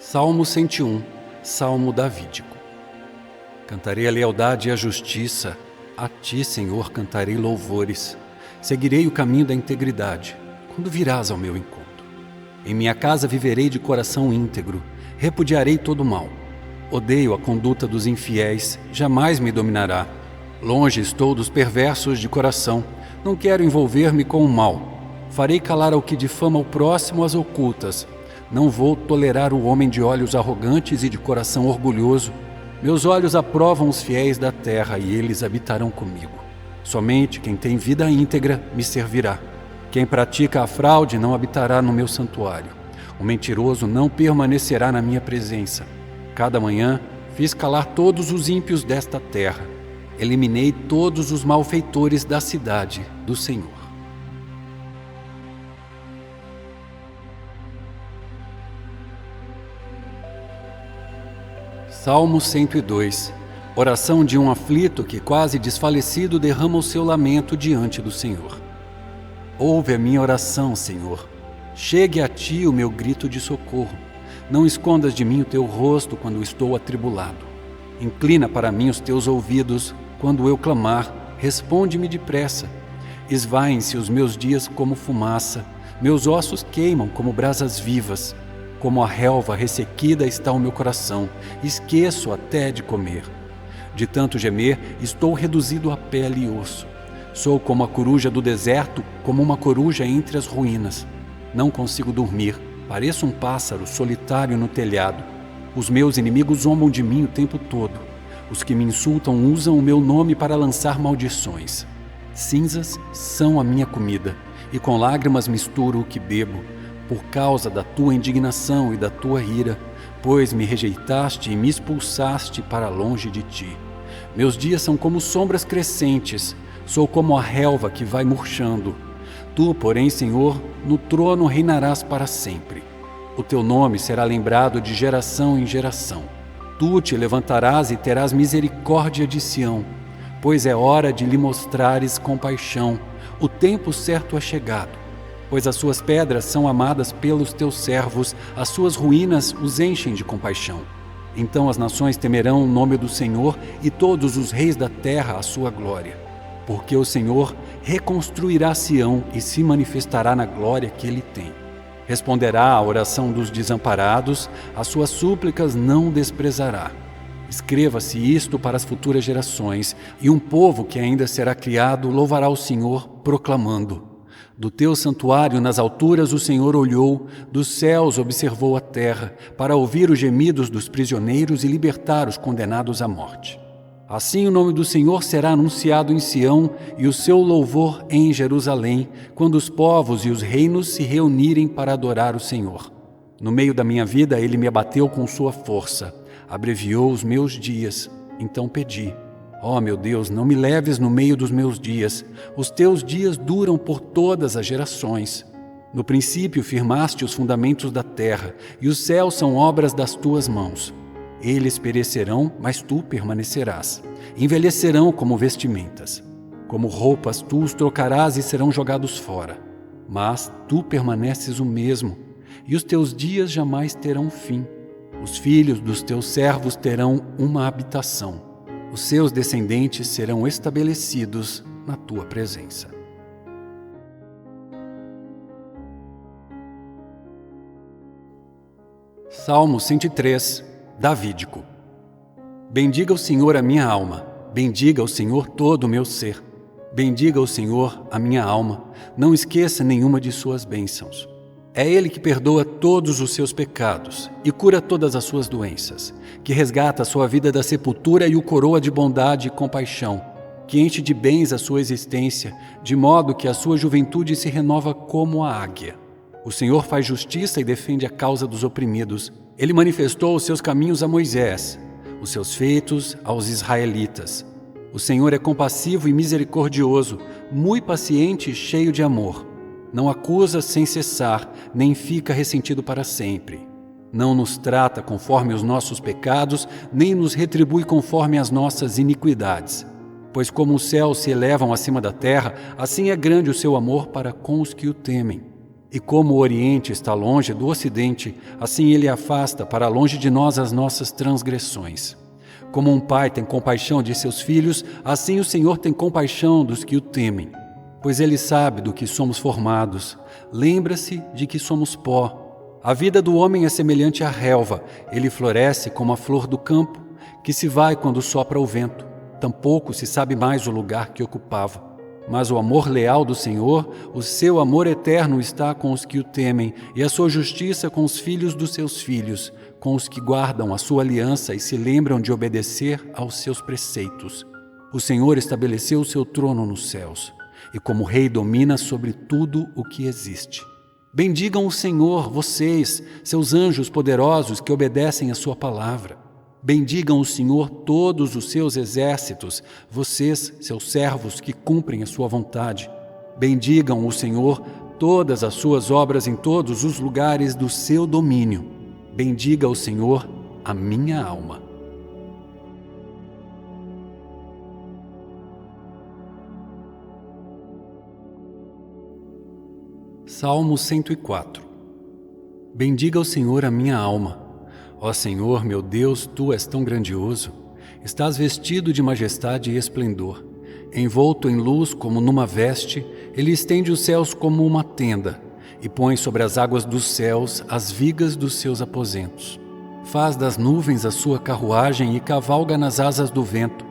Salmo 101, Salmo davídico. Cantarei a lealdade e a justiça, a ti, Senhor, cantarei louvores. Seguirei o caminho da integridade, quando virás ao meu encontro. Em minha casa viverei de coração íntegro, repudiarei todo o mal. Odeio a conduta dos infiéis, jamais me dominará. Longe estou dos perversos de coração, não quero envolver-me com o mal. Farei calar ao que difama o próximo às ocultas. Não vou tolerar o homem de olhos arrogantes e de coração orgulhoso. Meus olhos aprovam os fiéis da terra e eles habitarão comigo. Somente quem tem vida íntegra me servirá. Quem pratica a fraude não habitará no meu santuário. O mentiroso não permanecerá na minha presença. Cada manhã fiz calar todos os ímpios desta terra. Eliminei todos os malfeitores da cidade do Senhor. Salmo 102. Oração de um aflito que, quase desfalecido, derrama o seu lamento diante do Senhor. Ouve a minha oração, Senhor. Chegue a ti o meu grito de socorro. Não escondas de mim o teu rosto quando estou atribulado. Inclina para mim os teus ouvidos. Quando eu clamar, responde-me depressa. Esvaem-se os meus dias como fumaça. Meus ossos queimam como brasas vivas. Como a relva ressequida está o meu coração, esqueço até de comer. De tanto gemer, estou reduzido a pele e osso. Sou como a coruja do deserto, como uma coruja entre as ruínas. Não consigo dormir, pareço um pássaro solitário no telhado. Os meus inimigos zombam de mim o tempo todo. Os que me insultam usam o meu nome para lançar maldições. Cinzas são a minha comida, e com lágrimas misturo o que bebo. Por causa da tua indignação e da tua ira, pois me rejeitaste e me expulsaste para longe de ti. Meus dias são como sombras crescentes, sou como a relva que vai murchando. Tu, porém, Senhor, no trono reinarás para sempre. O teu nome será lembrado de geração em geração. Tu te levantarás e terás misericórdia de Sião, pois é hora de lhe mostrares compaixão, o tempo certo é chegado. Pois as suas pedras são amadas pelos teus servos, as suas ruínas os enchem de compaixão. Então as nações temerão o nome do Senhor e todos os reis da terra a sua glória. Porque o Senhor reconstruirá Sião e se manifestará na glória que ele tem. Responderá à oração dos desamparados, as suas súplicas não desprezará. Escreva-se isto para as futuras gerações, e um povo que ainda será criado louvará o Senhor, proclamando: do teu santuário nas alturas o Senhor olhou, dos céus observou a terra, para ouvir os gemidos dos prisioneiros e libertar os condenados à morte. Assim o nome do Senhor será anunciado em Sião e o seu louvor em Jerusalém, quando os povos e os reinos se reunirem para adorar o Senhor. No meio da minha vida ele me abateu com sua força, abreviou os meus dias, então pedi: ó meu Deus, não me leves no meio dos meus dias. Os teus dias duram por todas as gerações. No princípio firmaste os fundamentos da terra, e os céus são obras das tuas mãos. Eles perecerão, mas tu permanecerás. Envelhecerão como vestimentas. Como roupas tu os trocarás e serão jogados fora. Mas tu permaneces o mesmo, e os teus dias jamais terão fim. Os filhos dos teus servos terão uma habitação. Os seus descendentes serão estabelecidos na tua presença. Salmo 103, davídico. Bendiga o Senhor a minha alma, bendiga o Senhor todo o meu ser. Bendiga o Senhor a minha alma, não esqueça nenhuma de suas bênçãos. É Ele que perdoa todos os seus pecados e cura todas as suas doenças, que resgata a sua vida da sepultura e o coroa de bondade e compaixão, que enche de bens a sua existência, de modo que a sua juventude se renova como a águia. O Senhor faz justiça e defende a causa dos oprimidos. Ele manifestou os seus caminhos a Moisés, os seus feitos aos israelitas. O Senhor é compassivo e misericordioso, muito paciente e cheio de amor. Não acusa sem cessar, nem fica ressentido para sempre. Não nos trata conforme os nossos pecados, nem nos retribui conforme as nossas iniquidades. Pois como os céus se elevam acima da terra, assim é grande o seu amor para com os que o temem. E como o Oriente está longe do Ocidente, assim ele afasta para longe de nós as nossas transgressões. Como um pai tem compaixão de seus filhos, assim o Senhor tem compaixão dos que o temem. Pois ele sabe do que somos formados, lembra-se de que somos pó. A vida do homem é semelhante à relva, ele floresce como a flor do campo, que se vai quando sopra o vento. Tampouco se sabe mais o lugar que ocupava. Mas o amor leal do Senhor, o seu amor eterno está com os que o temem, e a sua justiça com os filhos dos seus filhos, com os que guardam a sua aliança e se lembram de obedecer aos seus preceitos. O Senhor estabeleceu o seu trono nos céus, e como rei domina sobre tudo o que existe. Bendigam o Senhor, vocês, seus anjos poderosos que obedecem a sua palavra. Bendigam o Senhor todos os seus exércitos, vocês, seus servos que cumprem a sua vontade. Bendigam o Senhor todas as suas obras em todos os lugares do seu domínio. Bendiga o Senhor a minha alma. Salmo 104. Bendiga o Senhor a minha alma. Ó Senhor, meu Deus, Tu és tão grandioso. Estás vestido de majestade e esplendor. Envolto em luz como numa veste, Ele estende os céus como uma tenda e põe sobre as águas dos céus as vigas dos seus aposentos. Faz das nuvens a sua carruagem e cavalga nas asas do vento.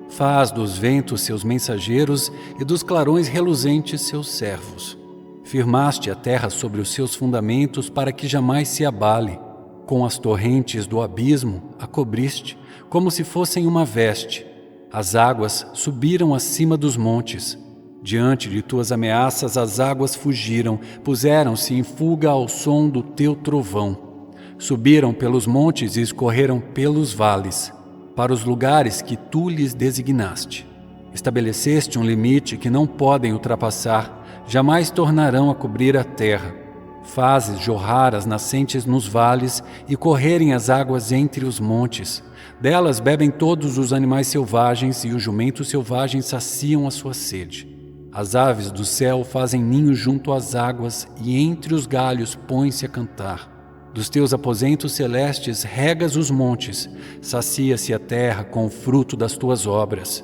Faz dos ventos seus mensageiros e dos clarões reluzentes seus servos. Firmaste a terra sobre os seus fundamentos para que jamais se abale. Com as torrentes do abismo a cobriste, como se fossem uma veste. As águas subiram acima dos montes. Diante de tuas ameaças as águas fugiram, puseram-se em fuga ao som do teu trovão. Subiram pelos montes e escorreram pelos vales, para os lugares que tu lhes designaste. Estabeleceste um limite que não podem ultrapassar, jamais tornarão a cobrir a terra. Fazes jorrar as nascentes nos vales e correrem as águas entre os montes. Delas bebem todos os animais selvagens e os jumentos selvagens saciam a sua sede. As aves do céu fazem ninho junto às águas e entre os galhos põem-se a cantar. Dos teus aposentos celestes regas os montes, sacia-se a terra com o fruto das tuas obras.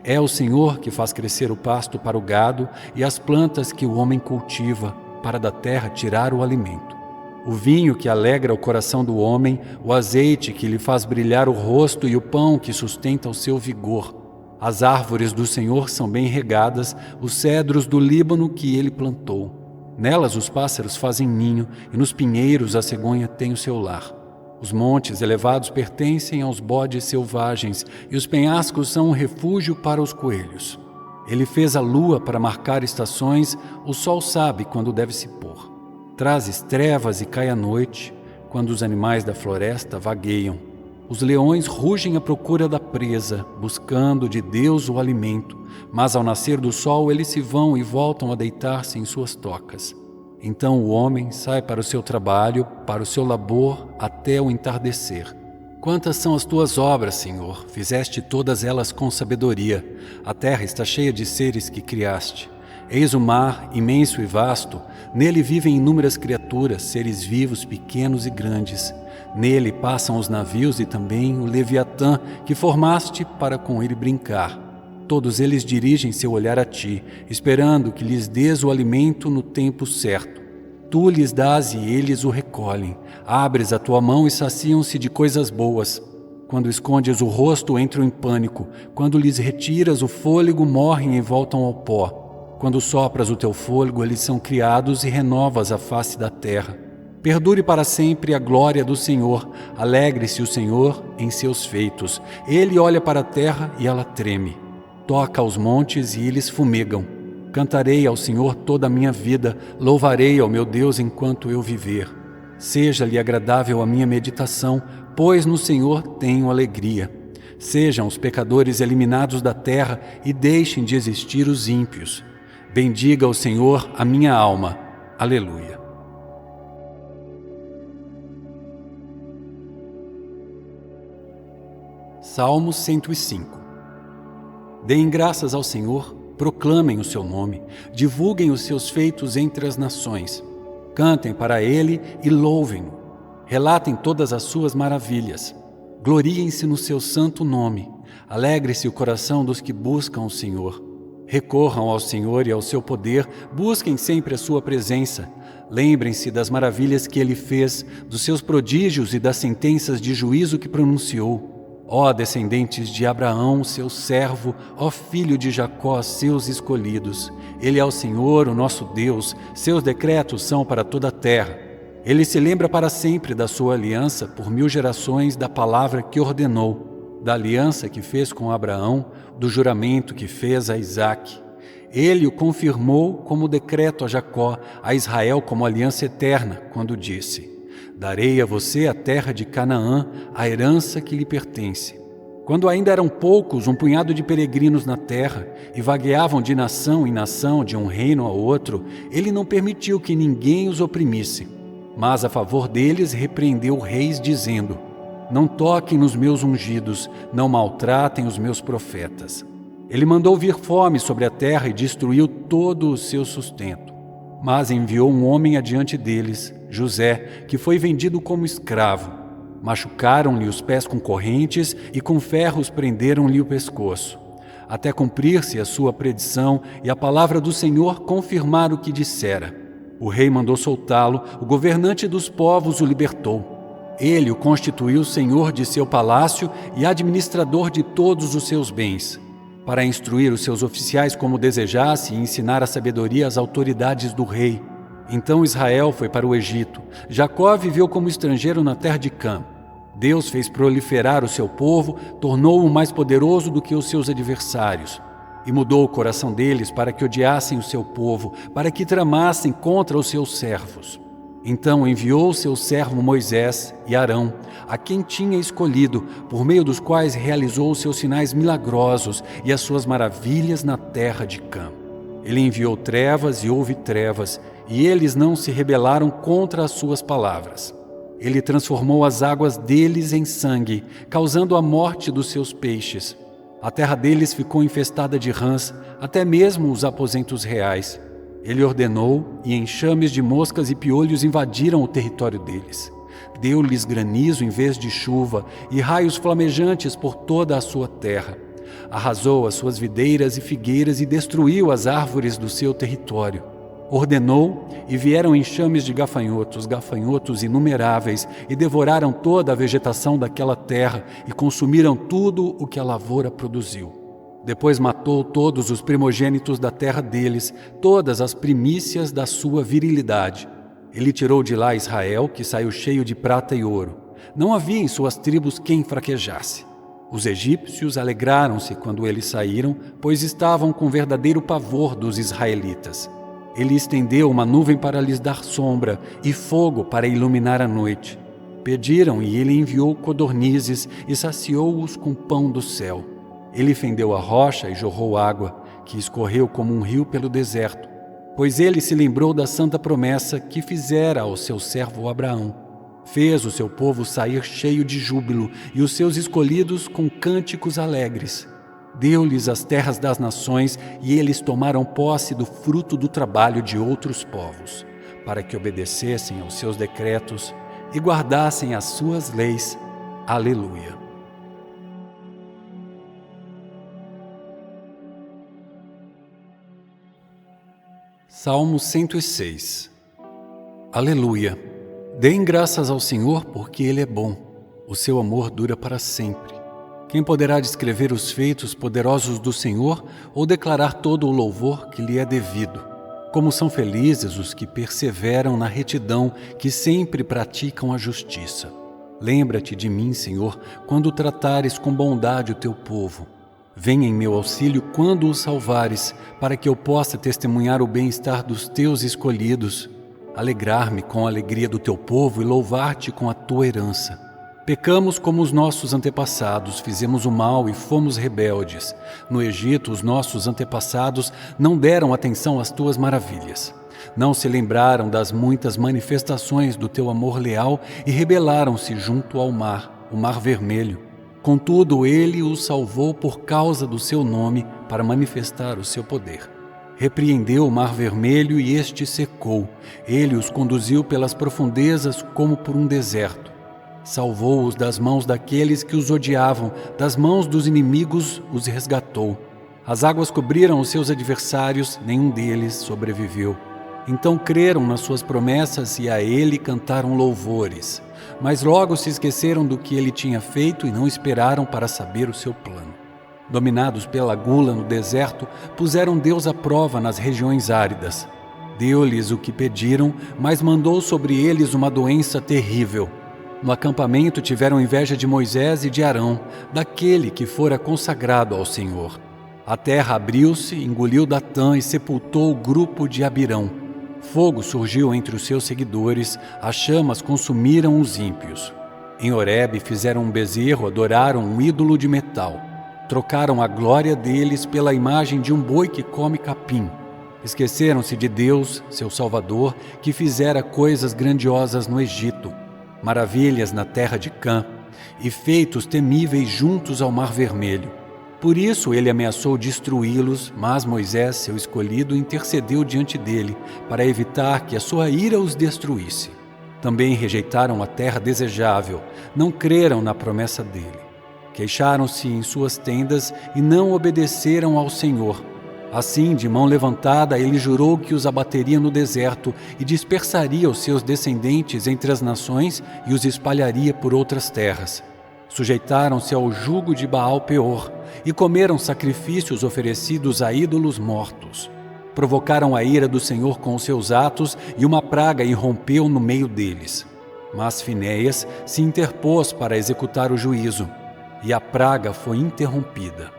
É o Senhor que faz crescer o pasto para o gado e as plantas que o homem cultiva, para da terra tirar o alimento. O vinho que alegra o coração do homem, o azeite que lhe faz brilhar o rosto e o pão que sustenta o seu vigor. As árvores do Senhor são bem regadas, os cedros do Líbano que ele plantou. Nelas os pássaros fazem ninho e nos pinheiros a cegonha tem o seu lar. Os montes elevados pertencem aos bodes selvagens e os penhascos são um refúgio para os coelhos. Ele fez a lua para marcar estações, o sol sabe quando deve se pôr. Trazes trevas e cai a noite, quando os animais da floresta vagueiam. Os leões rugem à procura da presa, buscando de Deus o alimento, mas ao nascer do sol eles se vão e voltam a deitar-se em suas tocas. Então o homem sai para o seu trabalho, para o seu labor, até o entardecer. Quantas são as tuas obras, Senhor? Fizeste todas elas com sabedoria. A terra está cheia de seres que criaste. Eis o mar, imenso e vasto. Nele vivem inúmeras criaturas, seres vivos, pequenos e grandes. Nele passam os navios e também o Leviatã, que formaste para com ele brincar. Todos eles dirigem seu olhar a ti, esperando que lhes dês o alimento no tempo certo. Tu lhes dás e eles o recolhem. Abres a tua mão e saciam-se de coisas boas. Quando escondes o rosto, entram em pânico. Quando lhes retiras o fôlego, morrem e voltam ao pó. Quando sopras o teu fôlego, eles são criados e renovas a face da terra. Perdure para sempre a glória do Senhor. Alegre-se o Senhor em seus feitos. Ele olha para a terra e ela treme. Toca aos montes e eles fumegam. Cantarei ao Senhor toda a minha vida, louvarei ao meu Deus enquanto eu viver. Seja-lhe agradável a minha meditação, pois no Senhor tenho alegria. Sejam os pecadores eliminados da terra e deixem de existir os ímpios. Bendiga o Senhor a minha alma. Aleluia. Salmo 105. Deem graças ao Senhor, proclamem o seu nome, divulguem os seus feitos entre as nações. Cantem para ele e louvem-no. Relatem todas as suas maravilhas. Gloriem-se no seu santo nome. Alegre-se o coração dos que buscam o Senhor. Recorram ao Senhor e ao seu poder, busquem sempre a sua presença. Lembrem-se das maravilhas que ele fez, dos seus prodígios e das sentenças de juízo que pronunciou. Ó descendentes de Abraão, seu servo, ó filho de Jacó, seus escolhidos. Ele é o Senhor, o nosso Deus, seus decretos são para toda a terra. Ele se lembra para sempre da sua aliança, por 1000 gerações, da palavra que ordenou, da aliança que fez com Abraão, do juramento que fez a Isaque. Ele o confirmou como decreto a Jacó, a Israel como aliança eterna, quando disse: darei a você a terra de Canaã, a herança que lhe pertence. Quando ainda eram poucos, um punhado de peregrinos na terra, e vagueavam de nação em nação, de um reino a outro, ele não permitiu que ninguém os oprimisse. Mas a favor deles repreendeu reis, dizendo: não toquem nos meus ungidos, não maltratem os meus profetas. Ele mandou vir fome sobre a terra e destruiu todo o seu sustento. Mas enviou um homem adiante deles, José, que foi vendido como escravo. Machucaram-lhe os pés com correntes e com ferros prenderam-lhe o pescoço, até cumprir-se a sua predição e a palavra do Senhor confirmar o que dissera. O rei mandou soltá-lo, o governante dos povos o libertou. Ele o constituiu senhor de seu palácio e administrador de todos os seus bens, para instruir os seus oficiais como desejasse e ensinar a sabedoria às autoridades do rei. Então Israel foi para o Egito. Jacó viveu como estrangeiro na terra de Cã. Deus fez proliferar o seu povo, tornou-o mais poderoso do que os seus adversários, e mudou o coração deles para que odiassem o seu povo, para que tramassem contra os seus servos. Então enviou seu servo Moisés e Arão, a quem tinha escolhido, por meio dos quais realizou os seus sinais milagrosos e as suas maravilhas na terra de Cã. Ele enviou trevas e houve trevas, e eles não se rebelaram contra as suas palavras. Ele transformou as águas deles em sangue, causando a morte dos seus peixes. A terra deles ficou infestada de rãs, até mesmo os aposentos reais. Ele ordenou, e enxames de moscas e piolhos invadiram o território deles. Deu-lhes granizo em vez de chuva, e raios flamejantes por toda a sua terra. Arrasou as suas videiras e figueiras e destruiu as árvores do seu território. Ordenou, e vieram enxames de gafanhotos inumeráveis, e devoraram toda a vegetação daquela terra, e consumiram tudo o que a lavoura produziu. Depois matou todos os primogênitos da terra deles, todas as primícias da sua virilidade. Ele tirou de lá Israel, que saiu cheio de prata e ouro. Não havia em suas tribos quem fraquejasse. Os egípcios alegraram-se quando eles saíram, pois estavam com verdadeiro pavor dos israelitas. Ele estendeu uma nuvem para lhes dar sombra e fogo para iluminar a noite. Pediram e ele enviou codornizes e saciou-os com pão do céu. Ele fendeu a rocha e jorrou água, que escorreu como um rio pelo deserto, pois ele se lembrou da santa promessa que fizera ao seu servo Abraão. Fez o seu povo sair cheio de júbilo e os seus escolhidos com cânticos alegres. Deu-lhes as terras das nações e eles tomaram posse do fruto do trabalho de outros povos, para que obedecessem aos seus decretos e guardassem as suas leis. Aleluia. Salmo 106. Aleluia! Deem graças ao Senhor, porque Ele é bom. O seu amor dura para sempre. Quem poderá descrever os feitos poderosos do Senhor ou declarar todo o louvor que lhe é devido? Como são felizes os que perseveram na retidão, que sempre praticam a justiça. Lembra-te de mim, Senhor, quando tratares com bondade o teu povo. Venha em meu auxílio quando o salvares, para que eu possa testemunhar o bem-estar dos teus escolhidos, alegrar-me com a alegria do teu povo e louvar-te com a tua herança. Pecamos como os nossos antepassados, fizemos o mal e fomos rebeldes. No Egito, os nossos antepassados não deram atenção às tuas maravilhas. Não se lembraram das muitas manifestações do teu amor leal e rebelaram-se junto ao mar, o Mar Vermelho. Contudo, ele os salvou por causa do seu nome, para manifestar o seu poder. Repreendeu o mar vermelho e este secou. Ele os conduziu pelas profundezas como por um deserto. Salvou-os das mãos daqueles que os odiavam, das mãos dos inimigos os resgatou. As águas cobriram os seus adversários, nenhum deles sobreviveu. Então creram nas suas promessas e a ele cantaram louvores. Mas logo se esqueceram do que ele tinha feito e não esperaram para saber o seu plano. Dominados pela gula no deserto, puseram Deus à prova nas regiões áridas. Deu-lhes o que pediram, mas mandou sobre eles uma doença terrível. No acampamento tiveram inveja de Moisés e de Arão, daquele que fora consagrado ao Senhor. A terra abriu-se, engoliu Datã e sepultou o grupo de Abirão. Fogo surgiu entre os seus seguidores, as chamas consumiram os ímpios. Em Horebe fizeram um bezerro, adoraram um ídolo de metal. Trocaram a glória deles pela imagem de um boi que come capim. Esqueceram-se de Deus, seu Salvador, que fizera coisas grandiosas no Egito, maravilhas na terra de Cã, e feitos temíveis juntos ao Mar Vermelho. Por isso ele ameaçou destruí-los, mas Moisés, seu escolhido, intercedeu diante dele, para evitar que a sua ira os destruísse. Também rejeitaram a terra desejável, não creram na promessa dele. Queixaram-se em suas tendas e não obedeceram ao Senhor. Assim, de mão levantada, ele jurou que os abateria no deserto e dispersaria os seus descendentes entre as nações e os espalharia por outras terras. Sujeitaram-se ao jugo de Baal-Peor e comeram sacrifícios oferecidos a ídolos mortos. Provocaram a ira do Senhor com os seus atos e uma praga irrompeu no meio deles. Mas Finéias se interpôs para executar o juízo, e a praga foi interrompida.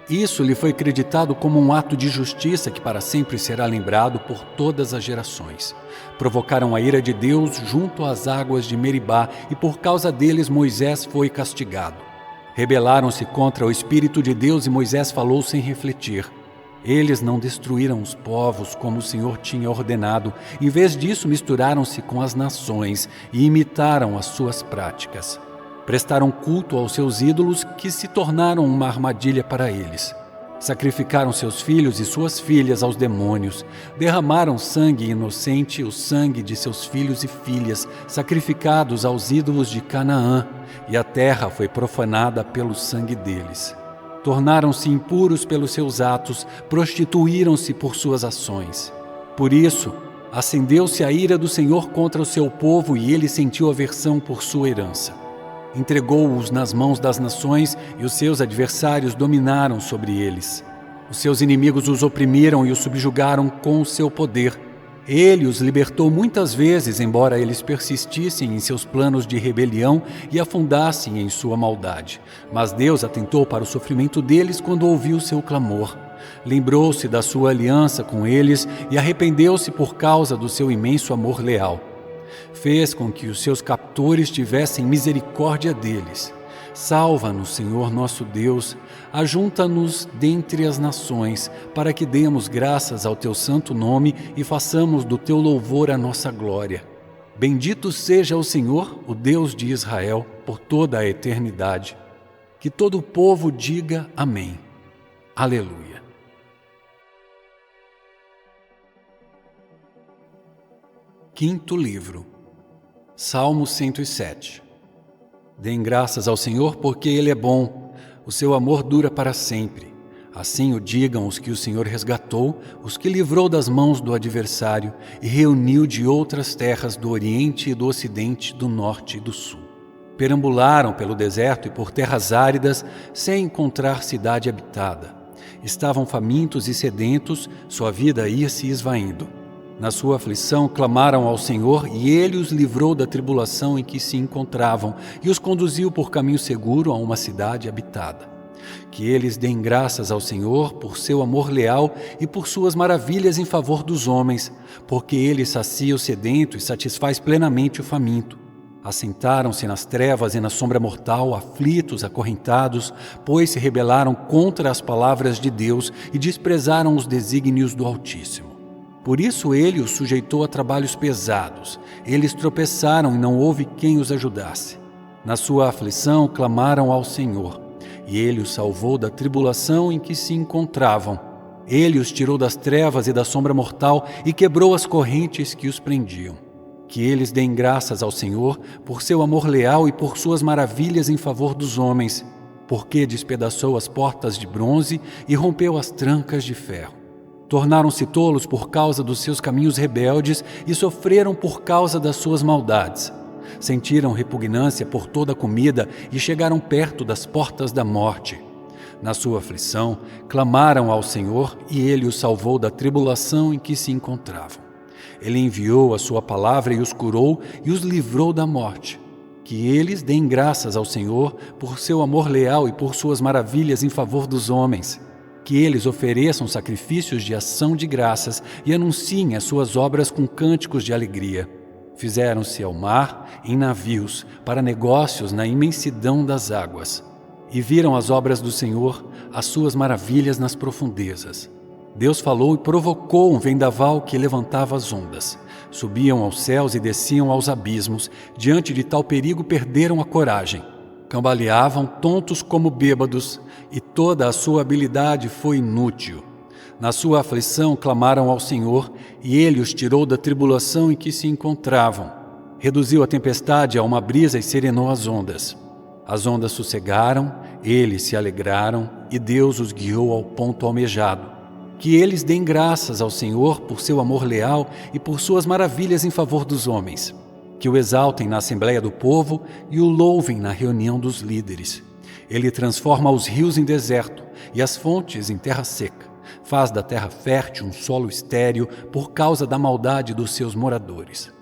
Isso lhe foi creditado como um ato de justiça que para sempre será lembrado por todas as gerações. Provocaram a ira de Deus junto às águas de Meribá, e por causa deles Moisés foi castigado. Rebelaram-se contra o Espírito de Deus e Moisés falou sem refletir. Eles não destruíram os povos como o Senhor tinha ordenado. Em vez disso, misturaram-se com as nações e imitaram as suas práticas. Prestaram culto aos seus ídolos, que se tornaram uma armadilha para eles. Sacrificaram seus filhos e suas filhas aos demônios. Derramaram sangue inocente, o sangue de seus filhos e filhas, sacrificados aos ídolos de Canaã, e a terra foi profanada pelo sangue deles. Tornaram-se impuros pelos seus atos, prostituíram-se por suas ações. Por isso, acendeu-se a ira do Senhor contra o seu povo e ele sentiu aversão por sua herança. Entregou-os nas mãos das nações e os seus adversários dominaram sobre eles. Os seus inimigos os oprimiram e os subjugaram com o seu poder. Ele os libertou muitas vezes, embora eles persistissem em seus planos de rebelião e afundassem em sua maldade. Mas Deus atentou para o sofrimento deles quando ouviu seu clamor. Lembrou-se da sua aliança com eles e arrependeu-se por causa do seu imenso amor leal. Fez com que os seus captores tivessem misericórdia deles. Salva-nos, Senhor nosso Deus, ajunta-nos dentre as nações, para que demos graças ao teu santo nome e façamos do teu louvor a nossa glória. Bendito seja o Senhor, o Deus de Israel, por toda a eternidade. Que todo o povo diga amém. Aleluia. Quinto livro, Salmo 107. Deem graças ao Senhor porque Ele é bom, o seu amor dura para sempre. Assim o digam os que o Senhor resgatou, os que livrou das mãos do adversário e reuniu de outras terras do Oriente e do Ocidente, do Norte e do Sul. Perambularam pelo deserto e por terras áridas sem encontrar cidade habitada. Estavam famintos e sedentos, sua vida ia se esvaindo. Na sua aflição, clamaram ao Senhor e Ele os livrou da tribulação em que se encontravam e os conduziu por caminho seguro a uma cidade habitada. Que eles deem graças ao Senhor por seu amor leal e por suas maravilhas em favor dos homens, porque Ele sacia o sedento e satisfaz plenamente o faminto. Assentaram-se nas trevas e na sombra mortal, aflitos, acorrentados, pois se rebelaram contra as palavras de Deus e desprezaram os desígnios do Altíssimo. Por isso ele os sujeitou a trabalhos pesados. Eles tropeçaram e não houve quem os ajudasse. Na sua aflição clamaram ao Senhor, e ele os salvou da tribulação em que se encontravam. Ele os tirou das trevas e da sombra mortal e quebrou as correntes que os prendiam. Que eles deem graças ao Senhor por seu amor leal e por suas maravilhas em favor dos homens, porque despedaçou as portas de bronze e rompeu as trancas de ferro. Tornaram-se tolos por causa dos seus caminhos rebeldes e sofreram por causa das suas maldades. Sentiram repugnância por toda a comida e chegaram perto das portas da morte. Na sua aflição, clamaram ao Senhor e Ele os salvou da tribulação em que se encontravam. Ele enviou a sua palavra e os curou e os livrou da morte. Que eles deem graças ao Senhor por seu amor leal e por suas maravilhas em favor dos homens. Que eles ofereçam sacrifícios de ação de graças e anunciem as suas obras com cânticos de alegria. Fizeram-se ao mar em navios, para negócios na imensidão das águas. E viram as obras do Senhor, as suas maravilhas nas profundezas. Deus falou e provocou um vendaval que levantava as ondas. Subiam aos céus e desciam aos abismos. Diante de tal perigo perderam a coragem. Cambaleavam tontos como bêbados, e toda a sua habilidade foi inútil. Na sua aflição clamaram ao Senhor, e Ele os tirou da tribulação em que se encontravam. Reduziu a tempestade a uma brisa e serenou as ondas. As ondas sossegaram, eles se alegraram, e Deus os guiou ao ponto almejado. Que eles deem graças ao Senhor por seu amor leal e por suas maravilhas em favor dos homens. Que o exaltem na assembleia do povo e o louvem na reunião dos líderes. Ele transforma os rios em deserto e as fontes em terra seca. Faz da terra fértil um solo estéril por causa da maldade dos seus moradores.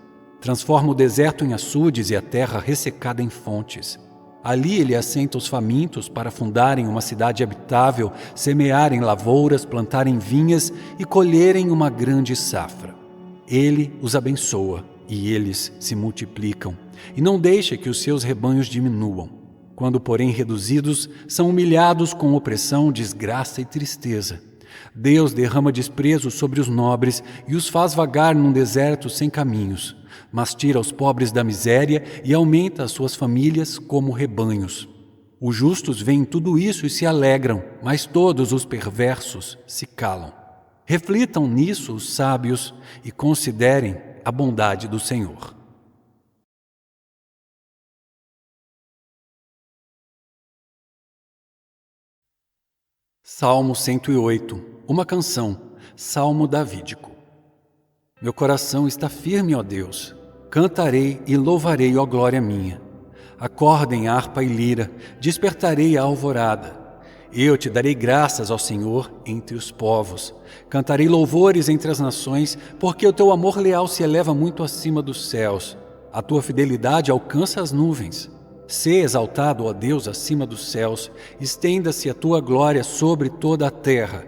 Transforma o deserto em açudes e a terra ressecada em fontes. Ali ele assenta os famintos para fundarem uma cidade habitável, semearem lavouras, plantarem vinhas e colherem uma grande safra. Ele os abençoa e eles se multiplicam, e não deixa que os seus rebanhos diminuam. Quando, porém, reduzidos, são humilhados com opressão, desgraça e tristeza. Deus derrama desprezo sobre os nobres e os faz vagar num deserto sem caminhos, mas tira os pobres da miséria e aumenta as suas famílias como rebanhos. Os justos veem tudo isso e se alegram, mas todos os perversos se calam. Reflitam nisso os sábios e considerem a bondade do Senhor. Salmo 108, uma canção, salmo davídico. Meu coração está firme, ó Deus. Cantarei e louvarei, ó glória minha. Acordem harpa e lira, despertarei a alvorada. Eu te darei graças ao Senhor entre os povos. Cantarei louvores entre as nações, porque o teu amor leal se eleva muito acima dos céus. A tua fidelidade alcança as nuvens. Sê exaltado, ó Deus, acima dos céus. Estenda-se a tua glória sobre toda a terra.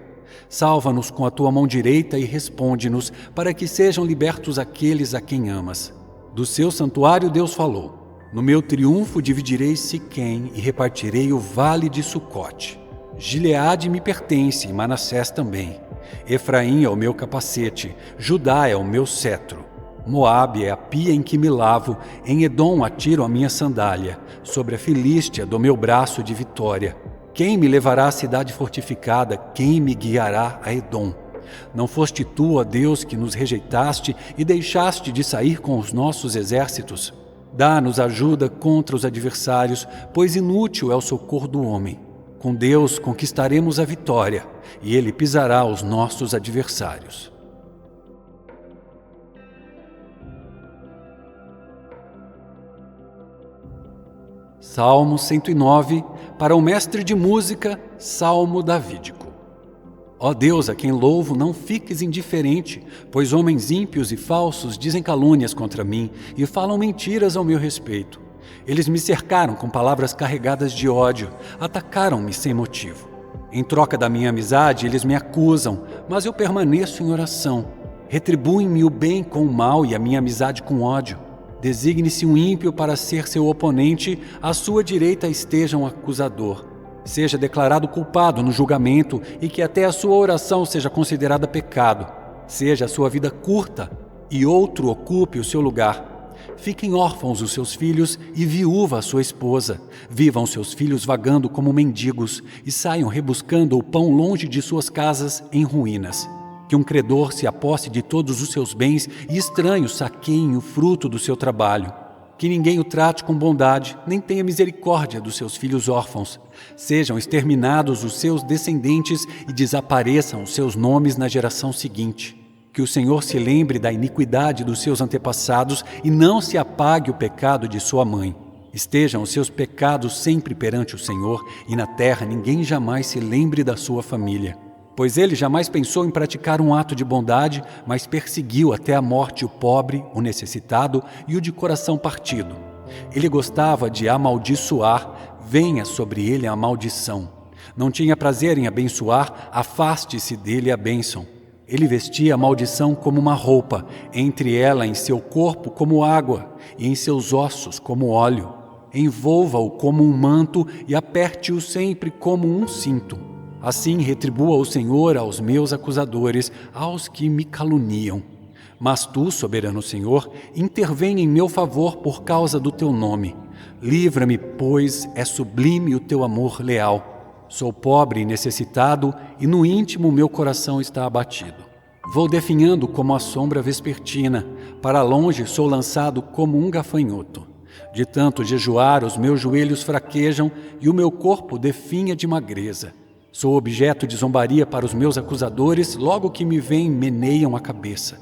Salva-nos com a tua mão direita e responde-nos, para que sejam libertos aqueles a quem amas. Do seu santuário Deus falou. No meu triunfo dividirei Siquém e repartirei o vale de Sucote. Gileade me pertence e Manassés também. Efraim é o meu capacete, Judá é o meu cetro. Moabe é a pia em que me lavo, em Edom atiro a minha sandália, sobre a Filístia dou meu braço de vitória. Quem me levará à cidade fortificada? Quem me guiará a Edom? Não foste tu, ó Deus, que nos rejeitaste e deixaste de sair com os nossos exércitos? Dá-nos ajuda contra os adversários, pois inútil é o socorro do homem. Com Deus conquistaremos a vitória, e Ele pisará os nossos adversários. Salmo 109, para o mestre de música, salmo davídico. Ó Deus, a quem louvo, não fiques indiferente, pois homens ímpios e falsos dizem calúnias contra mim e falam mentiras ao meu respeito. Eles me cercaram com palavras carregadas de ódio, atacaram-me sem motivo. Em troca da minha amizade, eles me acusam, mas eu permaneço em oração. Retribuem-me o bem com o mal e a minha amizade com ódio. Designe-se um ímpio para ser seu oponente, à sua direita esteja um acusador. Seja declarado culpado no julgamento e que até a sua oração seja considerada pecado. Seja a sua vida curta e outro ocupe o seu lugar. Fiquem órfãos os seus filhos e viúva a sua esposa. Vivam seus filhos vagando como mendigos e saiam rebuscando o pão longe de suas casas em ruínas. Que um credor se aposse de todos os seus bens e estranhos saqueiem o fruto do seu trabalho. Que ninguém o trate com bondade, nem tenha misericórdia dos seus filhos órfãos. Sejam exterminados os seus descendentes e desapareçam os seus nomes na geração seguinte. Que o Senhor se lembre da iniquidade dos seus antepassados e não se apague o pecado de sua mãe. Estejam os seus pecados sempre perante o Senhor e na terra ninguém jamais se lembre da sua família. Pois ele jamais pensou em praticar um ato de bondade, mas perseguiu até a morte o pobre, o necessitado e o de coração partido. Ele gostava de amaldiçoar, venha sobre ele a maldição. Não tinha prazer em abençoar, afaste-se dele a bênção. Ele vestia a maldição como uma roupa, entre ela em seu corpo como água, e em seus ossos como óleo. Envolva-o como um manto e aperte-o sempre como um cinto. Assim retribua o Senhor aos meus acusadores, aos que me caluniam. Mas tu, soberano Senhor, intervém em meu favor por causa do teu nome. Livra-me, pois é sublime o teu amor leal. Sou pobre e necessitado, e no íntimo meu coração está abatido. Vou definhando como a sombra vespertina, para longe sou lançado como um gafanhoto. De tanto jejuar, os meus joelhos fraquejam e o meu corpo definha de magreza. Sou objeto de zombaria para os meus acusadores, logo que me veem meneiam a cabeça.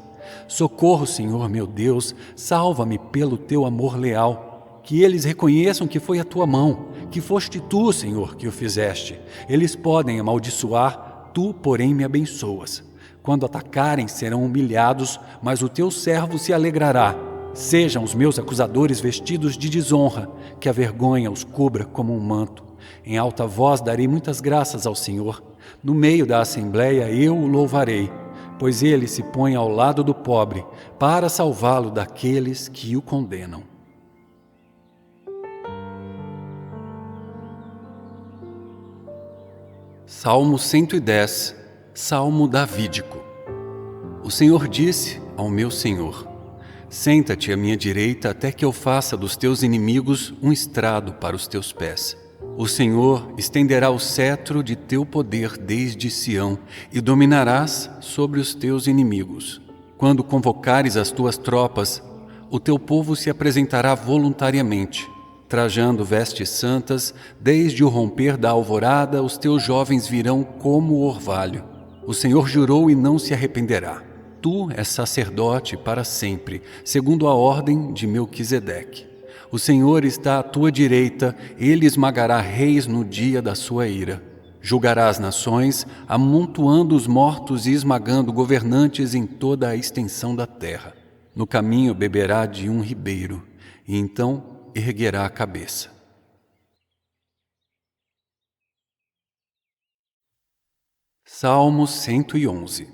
Socorro, Senhor meu Deus, salva-me pelo teu amor leal. Que eles reconheçam que foi a tua mão, que foste tu, Senhor, que o fizeste. Eles podem amaldiçoar, tu, porém, me abençoas. Quando atacarem, serão humilhados, mas o teu servo se alegrará. Sejam os meus acusadores vestidos de desonra, que a vergonha os cubra como um manto. Em alta voz darei muitas graças ao Senhor. No meio da assembleia eu o louvarei, pois ele se põe ao lado do pobre, para salvá-lo daqueles que o condenam. Salmo 110, Salmo davídico. O Senhor disse ao meu Senhor: senta-te à minha direita até que eu faça dos teus inimigos um estrado para os teus pés. O Senhor estenderá o cetro de teu poder desde Sião e dominarás sobre os teus inimigos. Quando convocares as tuas tropas, o teu povo se apresentará voluntariamente. Trajando vestes santas, desde o romper da alvorada, os teus jovens virão como o orvalho. O Senhor jurou e não se arrependerá. Tu és sacerdote para sempre, segundo a ordem de Melquisedeque. O Senhor está à tua direita, ele esmagará reis no dia da sua ira. Julgará as nações, amontoando os mortos e esmagando governantes em toda a extensão da terra. No caminho beberá de um ribeiro, e então erguerá a cabeça. Salmo 111.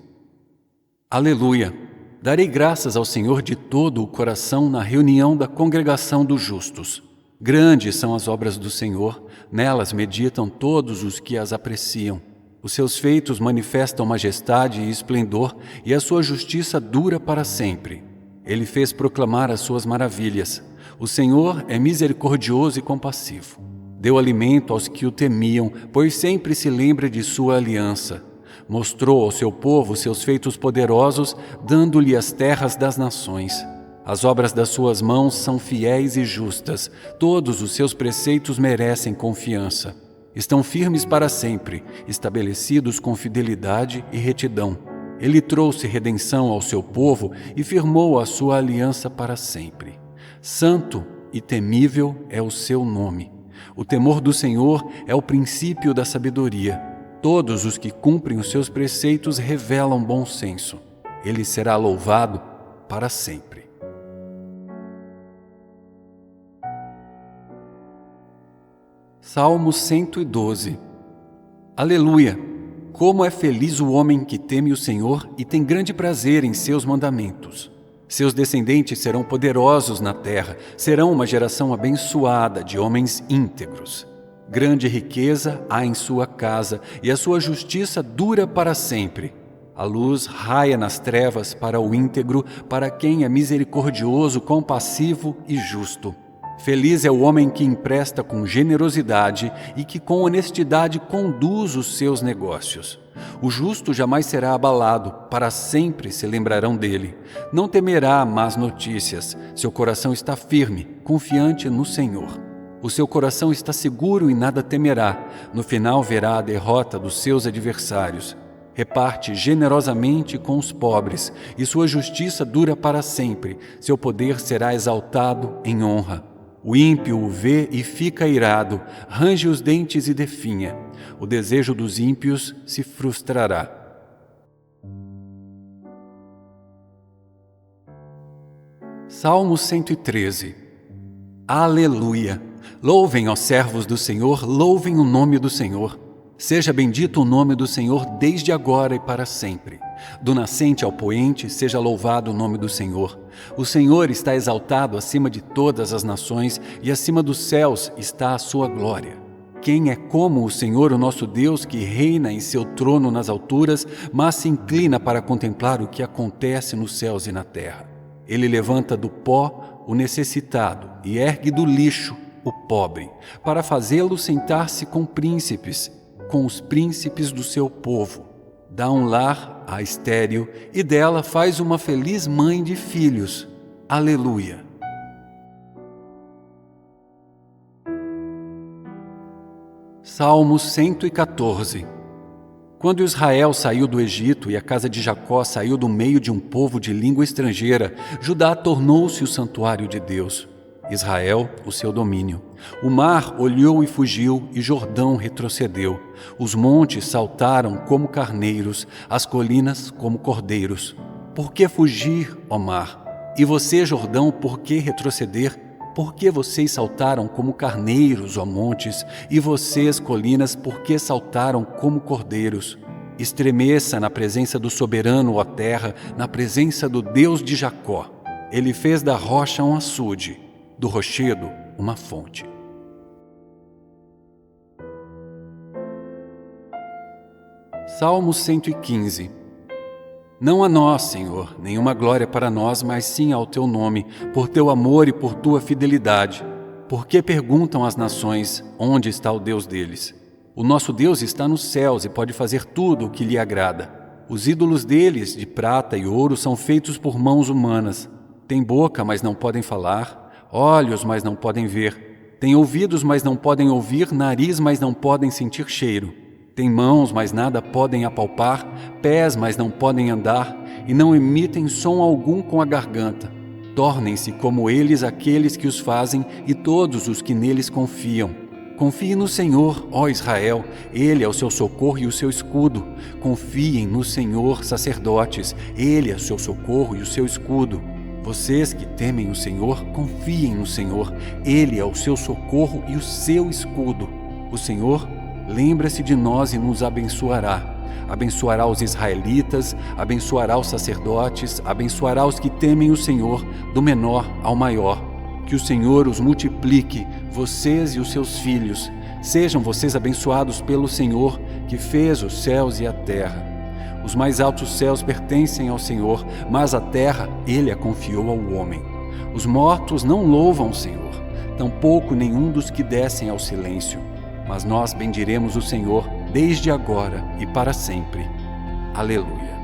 Aleluia! Darei graças ao Senhor de todo o coração na reunião da congregação dos justos. Grandes são as obras do Senhor, nelas meditam todos os que as apreciam. Os seus feitos manifestam majestade e esplendor, e a sua justiça dura para sempre. Ele fez proclamar as suas maravilhas. O Senhor é misericordioso e compassivo. Deu alimento aos que o temiam, pois sempre se lembra de sua aliança. Mostrou ao seu povo seus feitos poderosos, dando-lhe as terras das nações. As obras das suas mãos são fiéis e justas. Todos os seus preceitos merecem confiança. Estão firmes para sempre, estabelecidos com fidelidade e retidão. Ele trouxe redenção ao seu povo e firmou a sua aliança para sempre. Santo e temível é o seu nome. O temor do Senhor é o princípio da sabedoria. Todos os que cumprem os seus preceitos revelam bom senso. Ele será louvado para sempre. Salmo 112. Aleluia! Como é feliz o homem que teme o Senhor e tem grande prazer em seus mandamentos. Seus descendentes serão poderosos na terra, serão uma geração abençoada de homens íntegros. Grande riqueza há em sua casa, e a sua justiça dura para sempre. A luz raia nas trevas para o íntegro, para quem é misericordioso, compassivo e justo. Feliz é o homem que empresta com generosidade e que com honestidade conduz os seus negócios. O justo jamais será abalado, para sempre se lembrarão dele. Não temerá más notícias, seu coração está firme, confiante no Senhor. O seu coração está seguro e nada temerá. No final verá a derrota dos seus adversários. Reparte generosamente com os pobres, e sua justiça dura para sempre. Seu poder será exaltado em honra. O ímpio o vê e fica irado, range os dentes e definha. O desejo dos ímpios se frustrará. Salmo 113. Aleluia! Louvem, ó servos do Senhor, louvem o nome do Senhor. Seja bendito o nome do Senhor desde agora e para sempre. Do nascente ao poente, seja louvado o nome do Senhor. O Senhor está exaltado acima de todas as nações e acima dos céus está a sua glória. Quem é como o Senhor, o nosso Deus, que reina em seu trono nas alturas, mas se inclina para contemplar o que acontece nos céus e na terra? Ele levanta do pó o necessitado e ergue do lixo o pobre, para fazê-lo sentar-se com príncipes, com os príncipes do seu povo. Dá um lar à estéril e dela faz uma feliz mãe de filhos. Aleluia! Salmo 114. Quando Israel saiu do Egito e a casa de Jacó saiu do meio de um povo de língua estrangeira, Judá tornou-se o santuário de Deus. Israel, o seu domínio. O mar olhou e fugiu, e Jordão retrocedeu. Os montes saltaram como carneiros, as colinas como cordeiros. Por que fugir, ó mar? E você, Jordão, por que retroceder? Por que vocês saltaram como carneiros, ó montes? E vocês, colinas, por que saltaram como cordeiros? Estremeça na presença do soberano, ó terra, na presença do Deus de Jacó. Ele fez da rocha um açude, do rochedo uma fonte. Salmo 115. Não a nós, Senhor, nenhuma glória para nós, mas sim ao Teu nome, por Teu amor e por Tua fidelidade. Por que perguntam as nações, onde está o Deus deles? O nosso Deus está nos céus e pode fazer tudo o que lhe agrada. Os ídolos deles, de prata e ouro, são feitos por mãos humanas. Têm boca, mas não podem falar, olhos, mas não podem ver. Têm ouvidos, mas não podem ouvir, nariz, mas não podem sentir cheiro. Têm mãos, mas nada podem apalpar, pés, mas não podem andar, e não emitem som algum com a garganta. Tornem-se como eles aqueles que os fazem e todos os que neles confiam. Confie no Senhor, ó Israel, Ele é o seu socorro e o seu escudo. Confiem no Senhor, sacerdotes, Ele é o seu socorro e o seu escudo. Vocês que temem o Senhor, confiem no Senhor, Ele é o seu socorro e o seu escudo. O Senhor lembra-se de nós e nos abençoará. Abençoará os israelitas, abençoará os sacerdotes, abençoará os que temem o Senhor, do menor ao maior. Que o Senhor os multiplique, vocês e os seus filhos. Sejam vocês abençoados pelo Senhor, que fez os céus e a terra. Os mais altos céus pertencem ao Senhor, mas a terra Ele a confiou ao homem. Os mortos não louvam o Senhor, tampouco nenhum dos que descem ao silêncio. Mas nós bendiremos o Senhor desde agora e para sempre. Aleluia.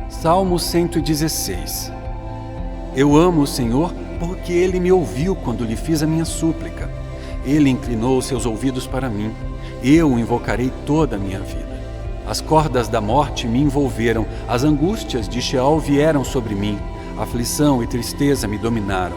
Salmo 116. Eu amo o Senhor porque Ele me ouviu quando lhe fiz a minha súplica. Ele inclinou seus ouvidos para mim. Eu o invocarei toda a minha vida. As cordas da morte me envolveram, as angústias de Sheol vieram sobre mim. Aflição e tristeza me dominaram.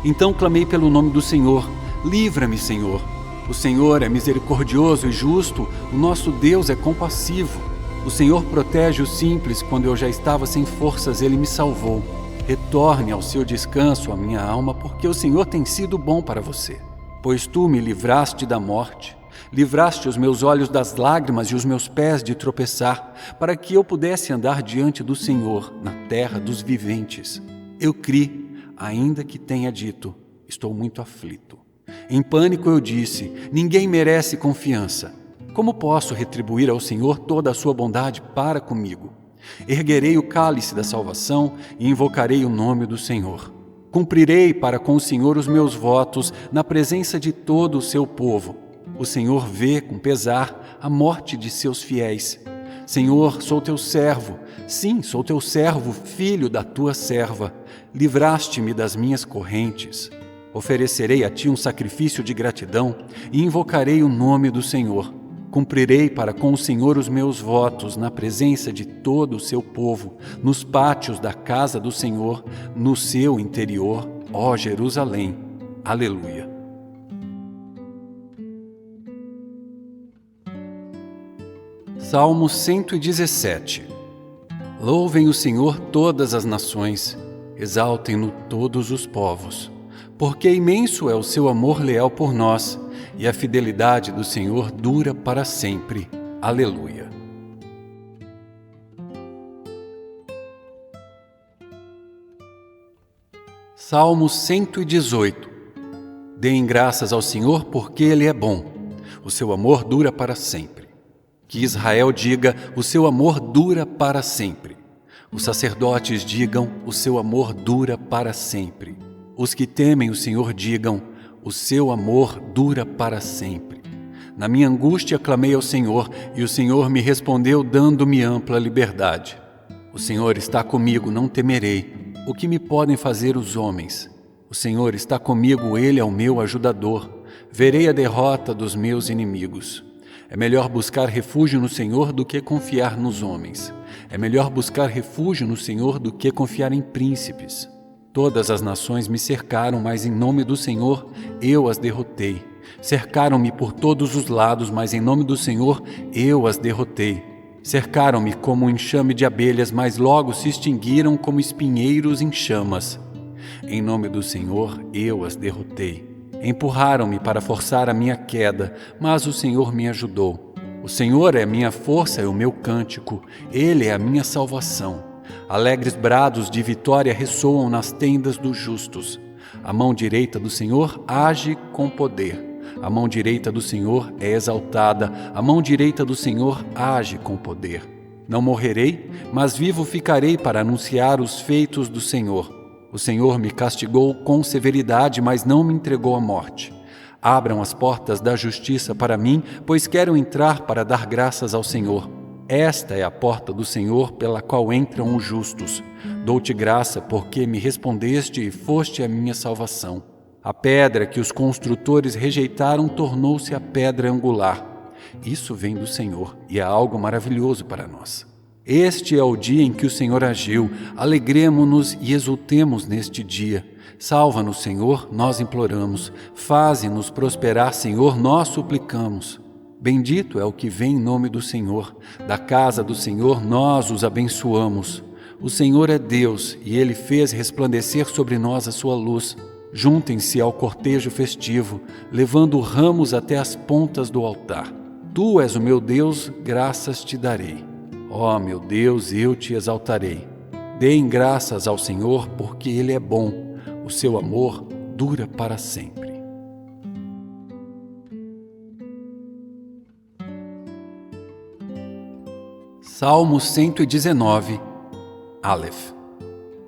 Então clamei pelo nome do Senhor. Livra-me, Senhor. O Senhor é misericordioso e justo, o nosso Deus é compassivo. O Senhor protege os simples, quando eu já estava sem forças, Ele me salvou. Retorne ao seu descanso, a minha alma, porque o Senhor tem sido bom para você. Pois tu me livraste da morte, livraste os meus olhos das lágrimas e os meus pés de tropeçar, para que eu pudesse andar diante do Senhor, na terra dos viventes. Eu criei, ainda que tenha dito, estou muito aflito. Em pânico eu disse: ninguém merece confiança. Como posso retribuir ao Senhor toda a sua bondade para comigo? Erguerei o cálice da salvação e invocarei o nome do Senhor. Cumprirei para com o Senhor os meus votos na presença de todo o seu povo. O Senhor vê com pesar a morte de seus fiéis. Senhor, sou teu servo. Sim, sou teu servo, filho da tua serva. Livraste-me das minhas correntes. Oferecerei a ti um sacrifício de gratidão e invocarei o nome do Senhor. Cumprirei para com o Senhor os meus votos na presença de todo o seu povo, nos pátios da casa do Senhor, no seu interior, ó Jerusalém. Aleluia. Salmo 117. Louvem o Senhor todas as nações, exaltem-no todos os povos, porque imenso é o seu amor leal por nós, e a fidelidade do Senhor dura para sempre. Aleluia. Salmo 118. Deem graças ao Senhor porque Ele é bom. O seu amor dura para sempre. Que Israel diga: o seu amor dura para sempre. Os sacerdotes digam: o seu amor dura para sempre. Os que temem o Senhor digam: o seu amor dura para sempre. Na minha angústia clamei ao Senhor, e o Senhor me respondeu dando-me ampla liberdade. O Senhor está comigo, não temerei. O que me podem fazer os homens? O Senhor está comigo, Ele é o meu ajudador. Verei a derrota dos meus inimigos. É melhor buscar refúgio no Senhor do que confiar nos homens. É melhor buscar refúgio no Senhor do que confiar em príncipes. Todas as nações me cercaram, mas em nome do Senhor eu as derrotei. Cercaram-me por todos os lados, mas em nome do Senhor eu as derrotei. Cercaram-me como um enxame de abelhas, mas logo se extinguiram como espinheiros em chamas. Em nome do Senhor eu as derrotei. Empurraram-me para forçar a minha queda, mas o Senhor me ajudou. O Senhor é a minha força e o meu cântico, Ele é a minha salvação. Alegres brados de vitória ressoam nas tendas dos justos. A mão direita do Senhor age com poder. A mão direita do Senhor é exaltada. A mão direita do Senhor age com poder. Não morrerei, mas vivo ficarei para anunciar os feitos do Senhor. O Senhor me castigou com severidade, mas não me entregou à morte. Abram as portas da justiça para mim, pois quero entrar para dar graças ao Senhor. Esta é a porta do Senhor pela qual entram os justos. Dou-te graça porque me respondeste e foste a minha salvação. A pedra que os construtores rejeitaram tornou-se a pedra angular. Isso vem do Senhor e é algo maravilhoso para nós. Este é o dia em que o Senhor agiu. Alegremo-nos e exultemos neste dia. Salva-nos, Senhor, nós imploramos. Faze-nos prosperar, Senhor, nós suplicamos. Bendito é o que vem em nome do Senhor. Da casa do Senhor nós os abençoamos. O Senhor é Deus e Ele fez resplandecer sobre nós a sua luz. Juntem-se ao cortejo festivo, levando ramos até as pontas do altar. Tu és o meu Deus, graças te darei. Ó meu Deus, eu te exaltarei. Deem graças ao Senhor, porque Ele é bom. O seu amor dura para sempre. Salmo 119, Aleph.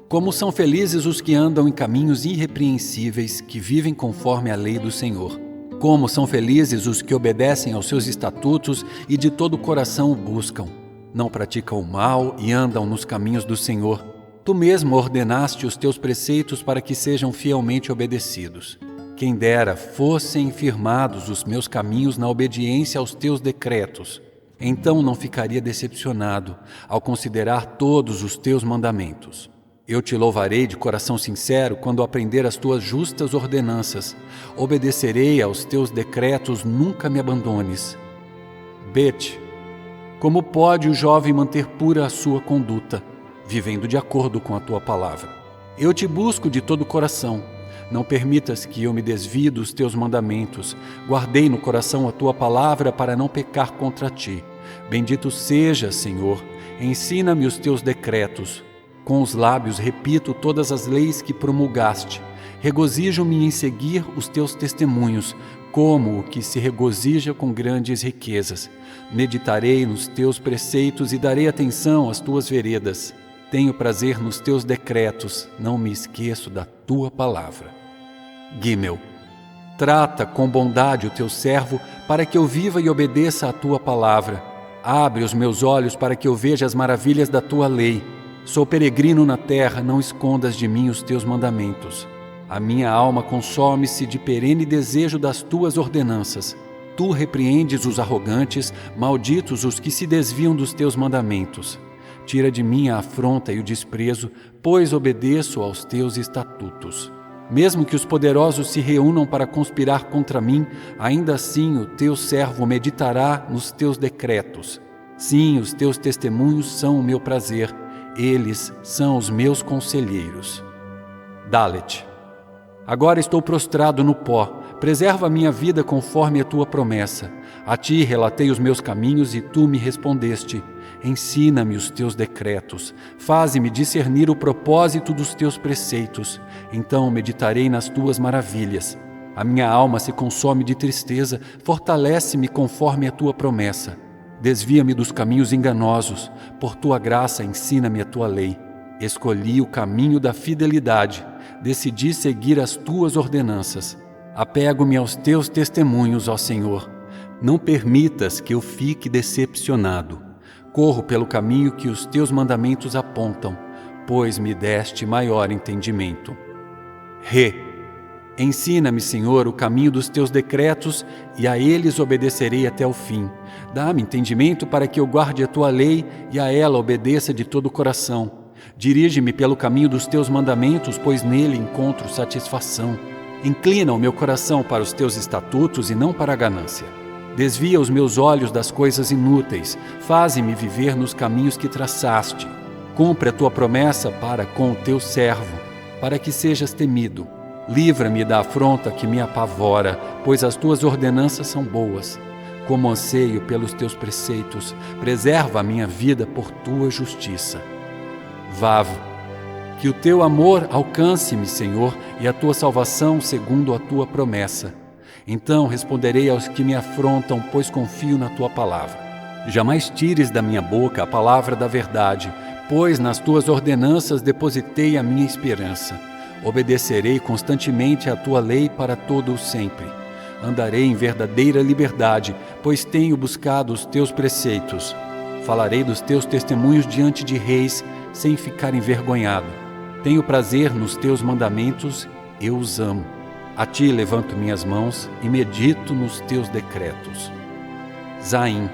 Como são felizes os que andam em caminhos irrepreensíveis, que vivem conforme a lei do Senhor. Como são felizes os que obedecem aos seus estatutos e de todo o coração o buscam. Não praticam o mal e andam nos caminhos do Senhor. Tu mesmo ordenaste os teus preceitos para que sejam fielmente obedecidos. Quem dera fossem firmados os meus caminhos na obediência aos teus decretos. Então não ficaria decepcionado ao considerar todos os teus mandamentos. Eu te louvarei de coração sincero quando aprender as tuas justas ordenanças. Obedecerei aos teus decretos, nunca me abandones. Bet, como pode o jovem manter pura a sua conduta, vivendo de acordo com a tua palavra? Eu te busco de todo o coração. Não permitas que eu me desvie dos teus mandamentos. Guardei no coração a tua palavra para não pecar contra ti. Bendito seja, Senhor, ensina-me os teus decretos. Com os lábios repito todas as leis que promulgaste. Regozijo-me em seguir os teus testemunhos, como o que se regozija com grandes riquezas. Meditarei nos teus preceitos e darei atenção às tuas veredas. Tenho prazer nos teus decretos, não me esqueço da tua palavra. Gimel. Trata com bondade o teu servo, para que eu viva e obedeça à tua palavra. Abre os meus olhos para que eu veja as maravilhas da tua lei. Sou peregrino na terra, não escondas de mim os teus mandamentos. A minha alma consome-se de perene desejo das tuas ordenanças. Tu repreendes os arrogantes, malditos os que se desviam dos teus mandamentos. Tira de mim a afronta e o desprezo, pois obedeço aos teus estatutos. Mesmo que os poderosos se reúnam para conspirar contra mim, ainda assim o teu servo meditará nos teus decretos. Sim, os teus testemunhos são o meu prazer, eles são os meus conselheiros. Dalet. Agora estou prostrado no pó, preserva a minha vida conforme a tua promessa. A ti relatei os meus caminhos e tu me respondeste. Ensina-me os teus decretos, faze-me discernir o propósito dos teus preceitos. Então meditarei nas tuas maravilhas. A minha alma se consome de tristeza, fortalece-me conforme a tua promessa. Desvia-me dos caminhos enganosos, por tua graça ensina-me a tua lei. Escolhi o caminho da fidelidade, decidi seguir as tuas ordenanças. Apego-me aos teus testemunhos, ó Senhor. Não permitas que eu fique decepcionado. Corro pelo caminho que os teus mandamentos apontam, pois me deste maior entendimento. Ensina-me, Senhor, o caminho dos teus decretos, e a eles obedecerei até o fim. Dá-me entendimento para que eu guarde a tua lei e a ela obedeça de todo o coração. Dirige-me pelo caminho dos teus mandamentos, pois nele encontro satisfação. Inclina o meu coração para os teus estatutos e não para a ganância. Desvia os meus olhos das coisas inúteis, faze-me viver nos caminhos que traçaste. Cumpre a tua promessa para com o teu servo, para que sejas temido. Livra-me da afronta que me apavora, pois as tuas ordenanças são boas. Como anseio pelos teus preceitos, preserva a minha vida por tua justiça. Vav. Que o teu amor alcance-me, Senhor, e a tua salvação segundo a tua promessa. Então responderei aos que me afrontam, pois confio na tua palavra. Jamais tires da minha boca a palavra da verdade, pois nas tuas ordenanças depositei a minha esperança. Obedecerei constantemente à tua lei para todo o sempre. Andarei em verdadeira liberdade, pois tenho buscado os teus preceitos. Falarei dos teus testemunhos diante de reis, sem ficar envergonhado. Tenho prazer nos teus mandamentos, eu os amo. A ti levanto minhas mãos e medito nos teus decretos. Zaim.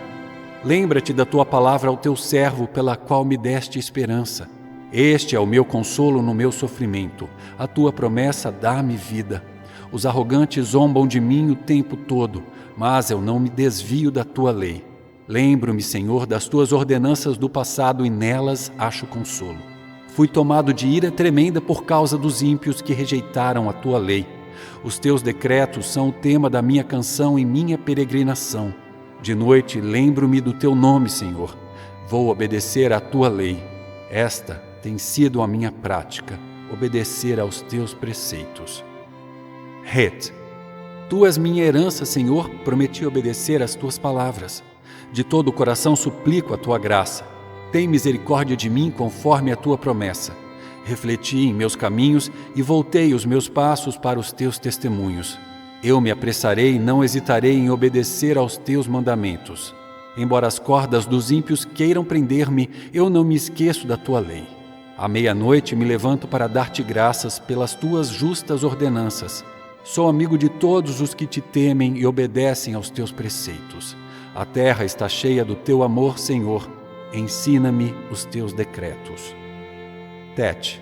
Lembra-te da tua palavra ao teu servo, pela qual me deste esperança. Este é o meu consolo no meu sofrimento. A tua promessa dá-me vida. Os arrogantes zombam de mim o tempo todo, mas eu não me desvio da tua lei. Lembro-me, Senhor, das tuas ordenanças do passado e nelas acho consolo. Fui tomado de ira tremenda por causa dos ímpios que rejeitaram a tua lei. Os teus decretos são o tema da minha canção e minha peregrinação. De noite lembro-me do teu nome, Senhor. Vou obedecer à tua lei. Esta tem sido a minha prática, obedecer aos teus preceitos. Het. Tu és minha herança, Senhor, prometi obedecer às tuas palavras. De todo o coração suplico a tua graça. Tem misericórdia de mim conforme a tua promessa. Refleti em meus caminhos e voltei os meus passos para os teus testemunhos. Eu me apressarei e não hesitarei em obedecer aos teus mandamentos. Embora as cordas dos ímpios queiram prender-me, eu não me esqueço da tua lei. À meia-noite me levanto para dar-te graças pelas tuas justas ordenanças. Sou amigo de todos os que te temem e obedecem aos teus preceitos. A terra está cheia do teu amor, Senhor. Ensina-me os teus decretos. Tet.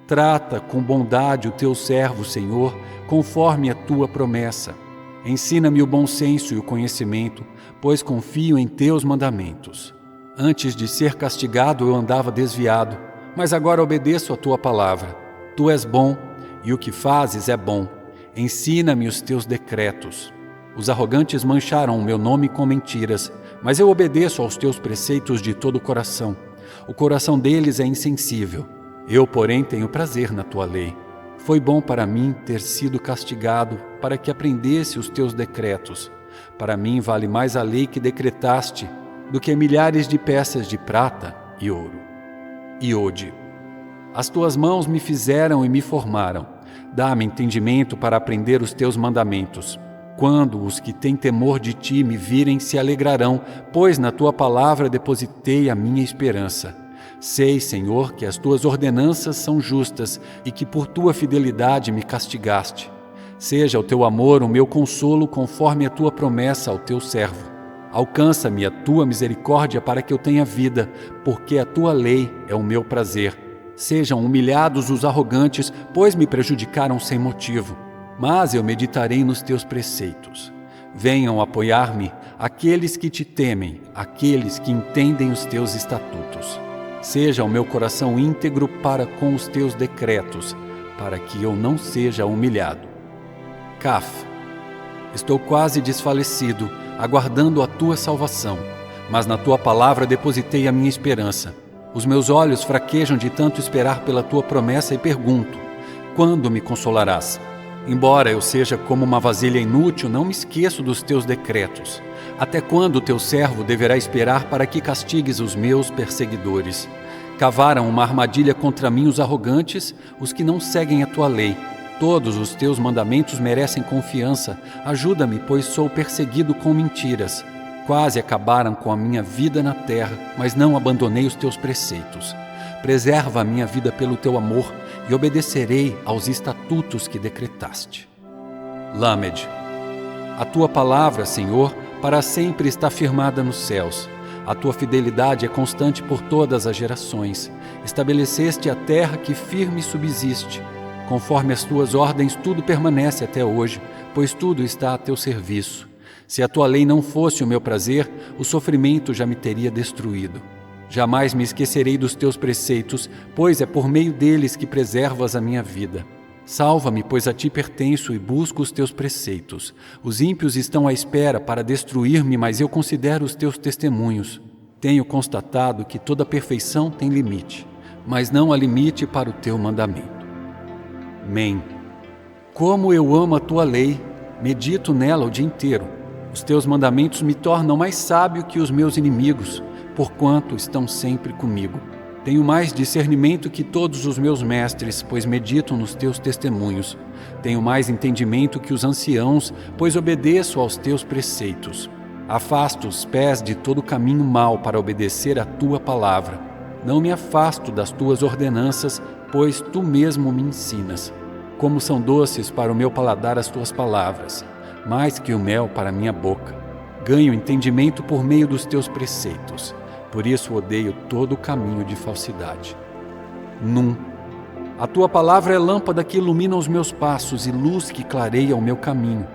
Trata com bondade o teu servo, Senhor, conforme a tua promessa. Ensina-me o bom senso e o conhecimento, pois confio em teus mandamentos. Antes de ser castigado eu andava desviado, mas agora obedeço a tua palavra. Tu és bom, e o que fazes é bom. Ensina-me os teus decretos. Os arrogantes mancharam o meu nome com mentiras, mas eu obedeço aos teus preceitos de todo o coração. O coração deles é insensível. Eu, porém, tenho prazer na tua lei. Foi bom para mim ter sido castigado, para que aprendesse os teus decretos. Para mim vale mais a lei que decretaste do que milhares de peças de prata e ouro. Iode. As tuas mãos me fizeram e me formaram. Dá-me entendimento para aprender os teus mandamentos. Quando os que têm temor de ti me virem, se alegrarão, pois na tua palavra depositei a minha esperança. Sei, Senhor, que as tuas ordenanças são justas e que por tua fidelidade me castigaste. Seja o teu amor o meu consolo conforme a tua promessa ao teu servo. Alcança-me a tua misericórdia para que eu tenha vida, porque a tua lei é o meu prazer. Sejam humilhados os arrogantes, pois me prejudicaram sem motivo. Mas eu meditarei nos teus preceitos. Venham apoiar-me aqueles que te temem, aqueles que entendem os teus estatutos. Seja o meu coração íntegro para com os teus decretos, para que eu não seja humilhado. Caf. Estou quase desfalecido, aguardando a tua salvação, mas na tua palavra depositei a minha esperança. Os meus olhos fraquejam de tanto esperar pela tua promessa e pergunto: quando me consolarás? Embora eu seja como uma vasilha inútil, não me esqueço dos teus decretos. Até quando o teu servo deverá esperar para que castigues os meus perseguidores? Cavaram uma armadilha contra mim os arrogantes, os que não seguem a tua lei. Todos os teus mandamentos merecem confiança. Ajuda-me, pois sou perseguido com mentiras. Quase acabaram com a minha vida na terra, mas não abandonei os teus preceitos. Preserva a minha vida pelo teu amor e obedecerei aos estatutos que decretaste. Lamed. A tua palavra, Senhor, para sempre está firmada nos céus. A tua fidelidade é constante por todas as gerações. Estabeleceste a terra que firme subsiste. Conforme as tuas ordens, tudo permanece até hoje, pois tudo está a teu serviço. Se a tua lei não fosse o meu prazer, o sofrimento já me teria destruído. Jamais me esquecerei dos teus preceitos, pois é por meio deles que preservas a minha vida. Salva-me, pois a ti pertenço e busco os teus preceitos. Os ímpios estão à espera para destruir-me, mas eu considero os teus testemunhos. Tenho constatado que toda perfeição tem limite, mas não há limite para o teu mandamento. Mem. Como eu amo a tua lei, medito nela o dia inteiro. Os teus mandamentos me tornam mais sábio que os meus inimigos, porquanto estão sempre comigo. Tenho mais discernimento que todos os meus mestres, pois medito nos teus testemunhos. Tenho mais entendimento que os anciãos, pois obedeço aos teus preceitos. Afasto os pés de todo caminho mau para obedecer à tua palavra. Não me afasto das tuas ordenanças, pois tu mesmo me ensinas. Como são doces para o meu paladar as tuas palavras, mais que o mel para a minha boca. Ganho entendimento por meio dos teus preceitos. Por isso odeio todo o caminho de falsidade. Num. A tua palavra é lâmpada que ilumina os meus passos e luz que clareia o meu caminho.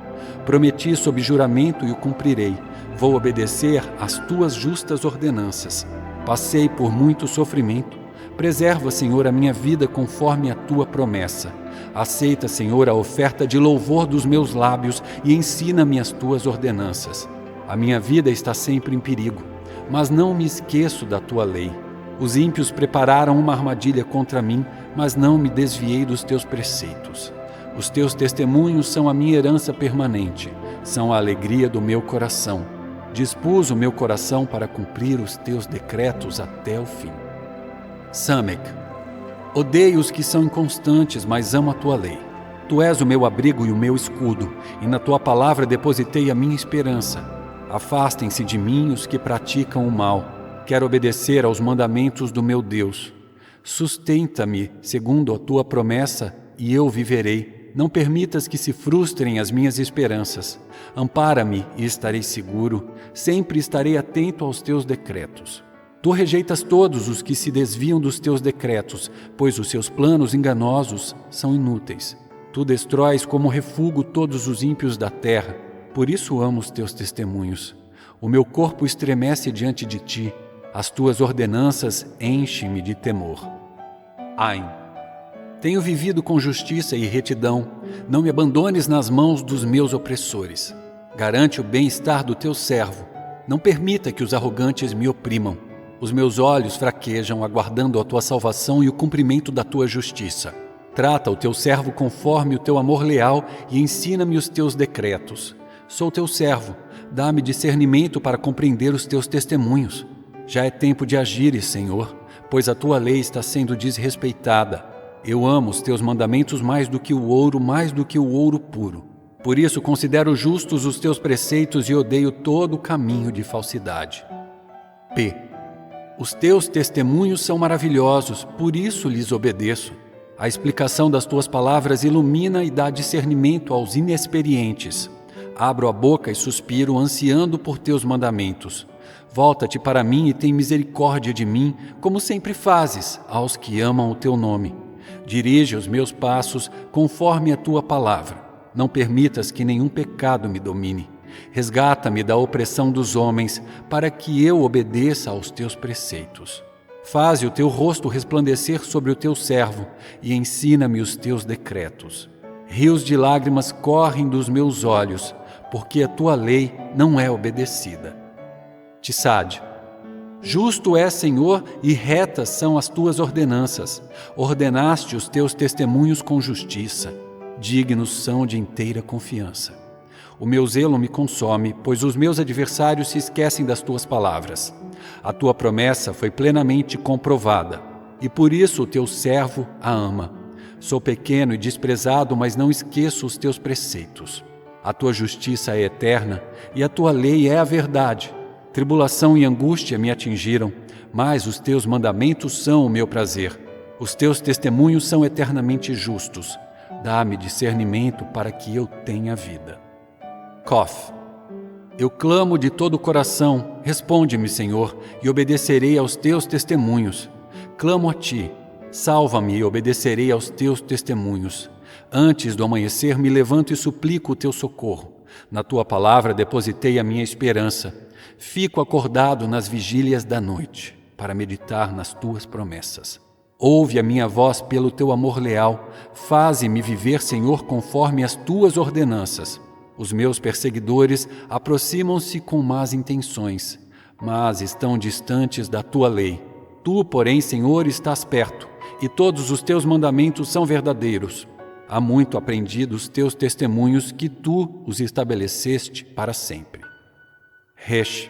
Prometi sob juramento e o cumprirei. Vou obedecer às tuas justas ordenanças. Passei por muito sofrimento. Preserva, Senhor, a minha vida conforme a tua promessa. Aceita, Senhor, a oferta de louvor dos meus lábios e ensina-me as tuas ordenanças. A minha vida está sempre em perigo, mas não me esqueço da tua lei. Os ímpios prepararam uma armadilha contra mim, mas não me desviei dos teus preceitos. Os teus testemunhos são a minha herança permanente, são a alegria do meu coração. Dispus o meu coração para cumprir os teus decretos até o fim. Samek. Odeio os que são inconstantes, mas amo a tua lei. Tu és o meu abrigo e o meu escudo, e na tua palavra depositei a minha esperança. Afastem-se de mim os que praticam o mal. Quero obedecer aos mandamentos do meu Deus. Sustenta-me segundo a tua promessa, e eu viverei. Não permitas que se frustrem as minhas esperanças. Ampara-me e estarei seguro. Sempre estarei atento aos teus decretos. Tu rejeitas todos os que se desviam dos teus decretos, pois os seus planos enganosos são inúteis. Tu destróis como refúgio todos os ímpios da terra. Por isso amo os teus testemunhos. O meu corpo estremece diante de ti. As tuas ordenanças enchem-me de temor. Ain. Tenho vivido com justiça e retidão. Não me abandones nas mãos dos meus opressores. Garante o bem-estar do teu servo. Não permita que os arrogantes me oprimam. Os meus olhos fraquejam, aguardando a tua salvação e o cumprimento da tua justiça. Trata o teu servo conforme o teu amor leal e ensina-me os teus decretos. Sou teu servo, dá-me discernimento para compreender os teus testemunhos. Já é tempo de agires, Senhor, pois a tua lei está sendo desrespeitada. Eu amo os teus mandamentos mais do que o ouro puro. Por isso considero justos os teus preceitos e odeio todo o caminho de falsidade. P. Os teus testemunhos são maravilhosos, por isso lhes obedeço. A explicação das tuas palavras ilumina e dá discernimento aos inexperientes. Abro a boca e suspiro, ansiando por teus mandamentos. Volta-te para mim e tem misericórdia de mim, como sempre fazes, aos que amam o teu nome. Dirige os meus passos conforme a tua palavra. Não permitas que nenhum pecado me domine. Resgata-me da opressão dos homens, para que eu obedeça aos teus preceitos. Faze o teu rosto resplandecer sobre o teu servo e ensina-me os teus decretos. Rios de lágrimas correm dos meus olhos, porque a tua lei não é obedecida. Tissade. Justo é, Senhor, e retas são as tuas ordenanças. Ordenaste os teus testemunhos com justiça. Dignos são de inteira confiança. O meu zelo me consome, pois os meus adversários se esquecem das tuas palavras. A tua promessa foi plenamente comprovada, e por isso o teu servo a ama. Sou pequeno e desprezado, mas não esqueço os teus preceitos. A tua justiça é eterna, e a tua lei é a verdade. Tribulação e angústia me atingiram, mas os teus mandamentos são o meu prazer. Os teus testemunhos são eternamente justos. Dá-me discernimento para que eu tenha vida. Kof. Eu clamo de todo o coração, responde-me, Senhor, e obedecerei aos teus testemunhos. Clamo a ti, salva-me e obedecerei aos teus testemunhos. Antes do amanhecer me levanto e suplico o teu socorro. Na tua palavra depositei a minha esperança. Fico acordado nas vigílias da noite, para meditar nas tuas promessas. Ouve a minha voz pelo teu amor leal. Faze-me viver, Senhor, conforme as tuas ordenanças. Os meus perseguidores aproximam-se com más intenções, mas estão distantes da tua lei. Tu, porém, Senhor, estás perto, e todos os teus mandamentos são verdadeiros. Há muito aprendi dos teus testemunhos, que tu os estabeleceste para sempre. Resh.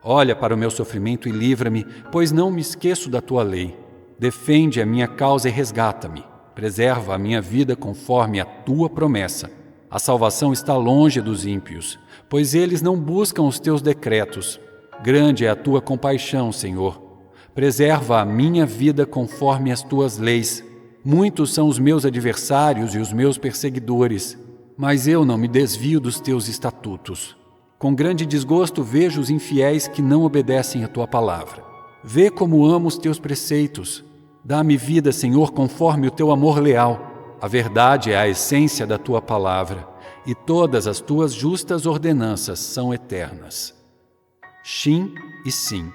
Olha para o meu sofrimento e livra-me, pois não me esqueço da tua lei. Defende a minha causa e resgata-me. Preserva a minha vida conforme a tua promessa. A salvação está longe dos ímpios, pois eles não buscam os teus decretos. Grande é a tua compaixão, Senhor. Preserva a minha vida conforme as tuas leis. Muitos são os meus adversários e os meus perseguidores, mas eu não me desvio dos teus estatutos. Com grande desgosto vejo os infiéis que não obedecem à tua palavra. Vê como amo os teus preceitos. Dá-me vida, Senhor, conforme o teu amor leal. A verdade é a essência da tua palavra, e todas as tuas justas ordenanças são eternas. Shin e Sim.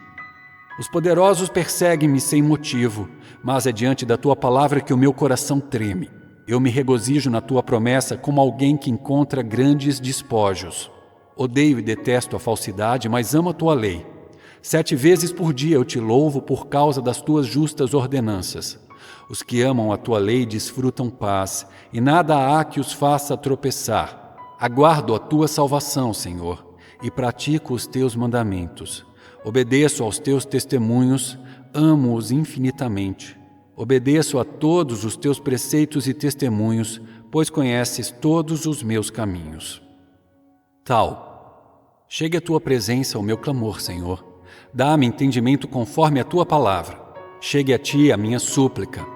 Os poderosos perseguem-me sem motivo, mas é diante da tua palavra que o meu coração treme. Eu me regozijo na tua promessa como alguém que encontra grandes despojos. Odeio e detesto a falsidade, mas amo a tua lei. 7 vezes por dia eu te louvo por causa das tuas justas ordenanças. Os que amam a tua lei desfrutam paz, e nada há que os faça tropeçar. Aguardo a tua salvação, Senhor, e pratico os teus mandamentos. Obedeço aos teus testemunhos, amo-os infinitamente. Obedeço a todos os teus preceitos e testemunhos, pois conheces todos os meus caminhos. Tal. Chegue à tua presença o meu clamor, Senhor. Dá-me entendimento conforme a tua palavra. Chegue a ti a minha súplica.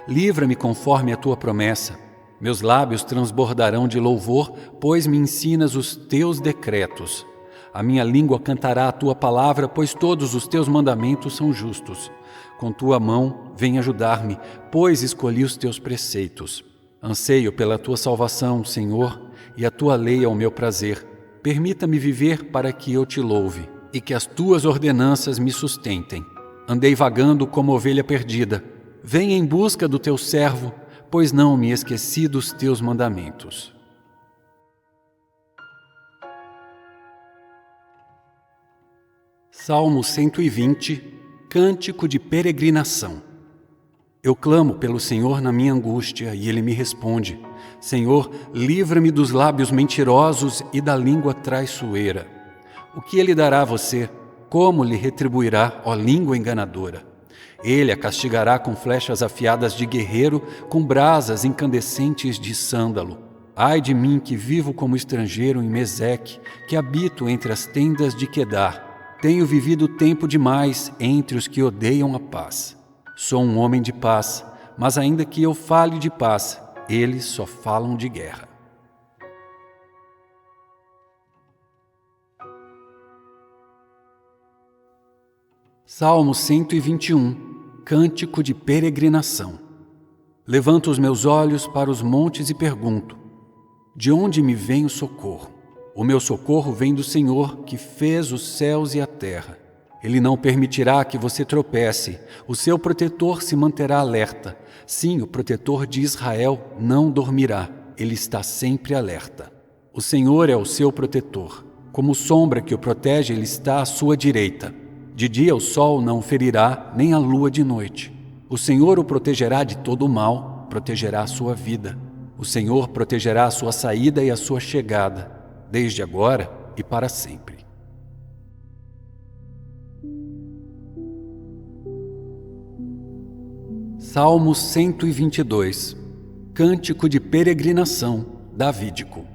Livra-me conforme a tua promessa. Meus lábios transbordarão de louvor, pois me ensinas os teus decretos. A minha língua cantará a tua palavra, pois todos os teus mandamentos são justos. Com tua mão, vem ajudar-me, pois escolhi os teus preceitos. Anseio pela tua salvação, Senhor, e a tua lei é o meu prazer. Permita-me viver para que eu te louve, e que as tuas ordenanças me sustentem. Andei vagando como ovelha perdida. Venha em busca do teu servo, pois não me esqueci dos teus mandamentos. Salmo 120, Cântico de Peregrinação. Eu clamo pelo Senhor na minha angústia e Ele me responde. Senhor, livra-me dos lábios mentirosos e da língua traiçoeira. O que Ele dará a você? Como lhe retribuirá, ó língua enganadora? Ele a castigará com flechas afiadas de guerreiro, com brasas incandescentes de sândalo. Ai de mim que vivo como estrangeiro em Meseque, que habito entre as tendas de Quedar. Tenho vivido tempo demais entre os que odeiam a paz. Sou um homem de paz, mas ainda que eu fale de paz, eles só falam de guerra. Salmo 121, Cântico de peregrinação. Levanto os meus olhos para os montes e pergunto: de onde me vem o socorro? O meu socorro vem do Senhor, que fez os céus e a terra. Ele não permitirá que você tropece, o seu protetor se manterá alerta. Sim, o protetor de Israel não dormirá, ele está sempre alerta. O Senhor é o seu protetor. Como sombra que o protege, ele está à sua direita. De dia o sol não o ferirá, nem a lua de noite. O Senhor o protegerá de todo o mal, protegerá a sua vida. O Senhor protegerá a sua saída e a sua chegada, desde agora e para sempre. Salmo 122, Cântico de peregrinação, davídico.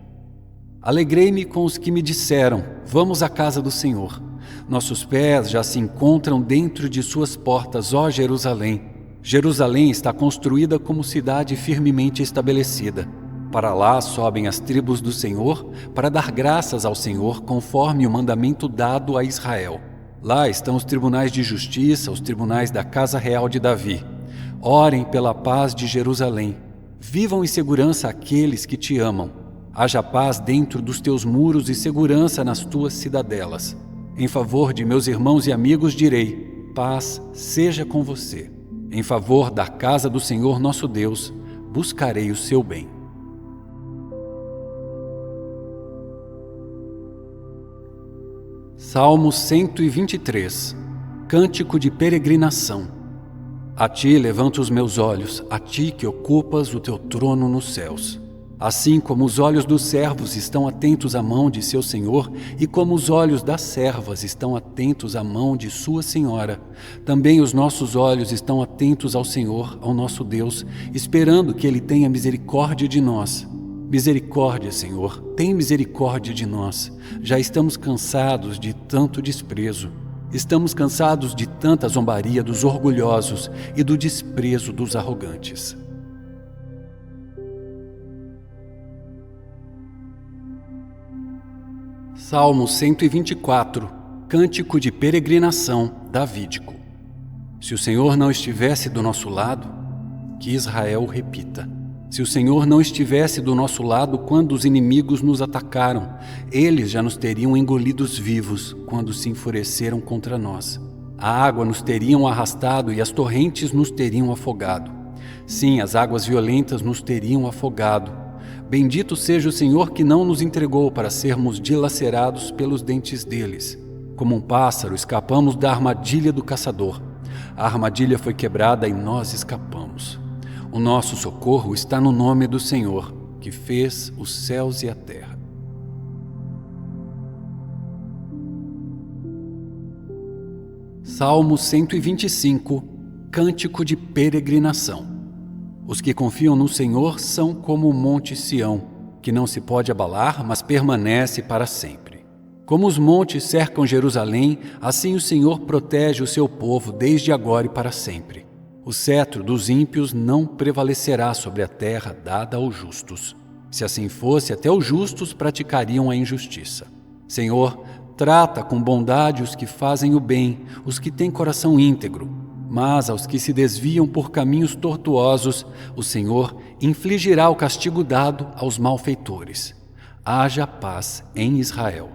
Alegrei-me com os que me disseram: vamos à casa do Senhor. Nossos pés já se encontram dentro de suas portas, ó Jerusalém. Jerusalém está construída como cidade firmemente estabelecida. Para lá sobem as tribos do Senhor, para dar graças ao Senhor, conforme o mandamento dado a Israel. Lá estão os tribunais de justiça, os tribunais da casa real de Davi. Orem pela paz de Jerusalém. Vivam em segurança aqueles que te amam. Haja paz dentro dos teus muros e segurança nas tuas cidadelas. Em favor de meus irmãos e amigos direi: paz seja com você. Em favor da casa do Senhor nosso Deus, buscarei o seu bem. Salmo 123, Cântico de peregrinação. A ti levanto os meus olhos, a ti que ocupas o teu trono nos céus. Assim como os olhos dos servos estão atentos à mão de seu senhor, e como os olhos das servas estão atentos à mão de sua senhora, também os nossos olhos estão atentos ao Senhor, ao nosso Deus, esperando que Ele tenha misericórdia de nós. Misericórdia, Senhor, tem misericórdia de nós. Já estamos cansados de tanto desprezo. Estamos cansados de tanta zombaria dos orgulhosos e do desprezo dos arrogantes. Salmo 124, Cântico de peregrinação, davídico. Se o Senhor não estivesse do nosso lado, que Israel repita. Se o Senhor não estivesse do nosso lado quando os inimigos nos atacaram, eles já nos teriam engolidos vivos quando se enfureceram contra nós. A água nos teriam arrastado e as torrentes nos teriam afogado. Sim, as águas violentas nos teriam afogado. Bendito seja o Senhor que não nos entregou para sermos dilacerados pelos dentes deles. Como um pássaro, escapamos da armadilha do caçador. A armadilha foi quebrada e nós escapamos. O nosso socorro está no nome do Senhor, que fez os céus e a terra. Salmo 125, Cântico de peregrinação. Os que confiam no Senhor são como o monte Sião, que não se pode abalar, mas permanece para sempre. Como os montes cercam Jerusalém, assim o Senhor protege o seu povo desde agora e para sempre. O cetro dos ímpios não prevalecerá sobre a terra dada aos justos. Se assim fosse, até os justos praticariam a injustiça. Senhor, trata com bondade os que fazem o bem, os que têm coração íntegro. Mas aos que se desviam por caminhos tortuosos, o Senhor infligirá o castigo dado aos malfeitores. Haja paz em Israel.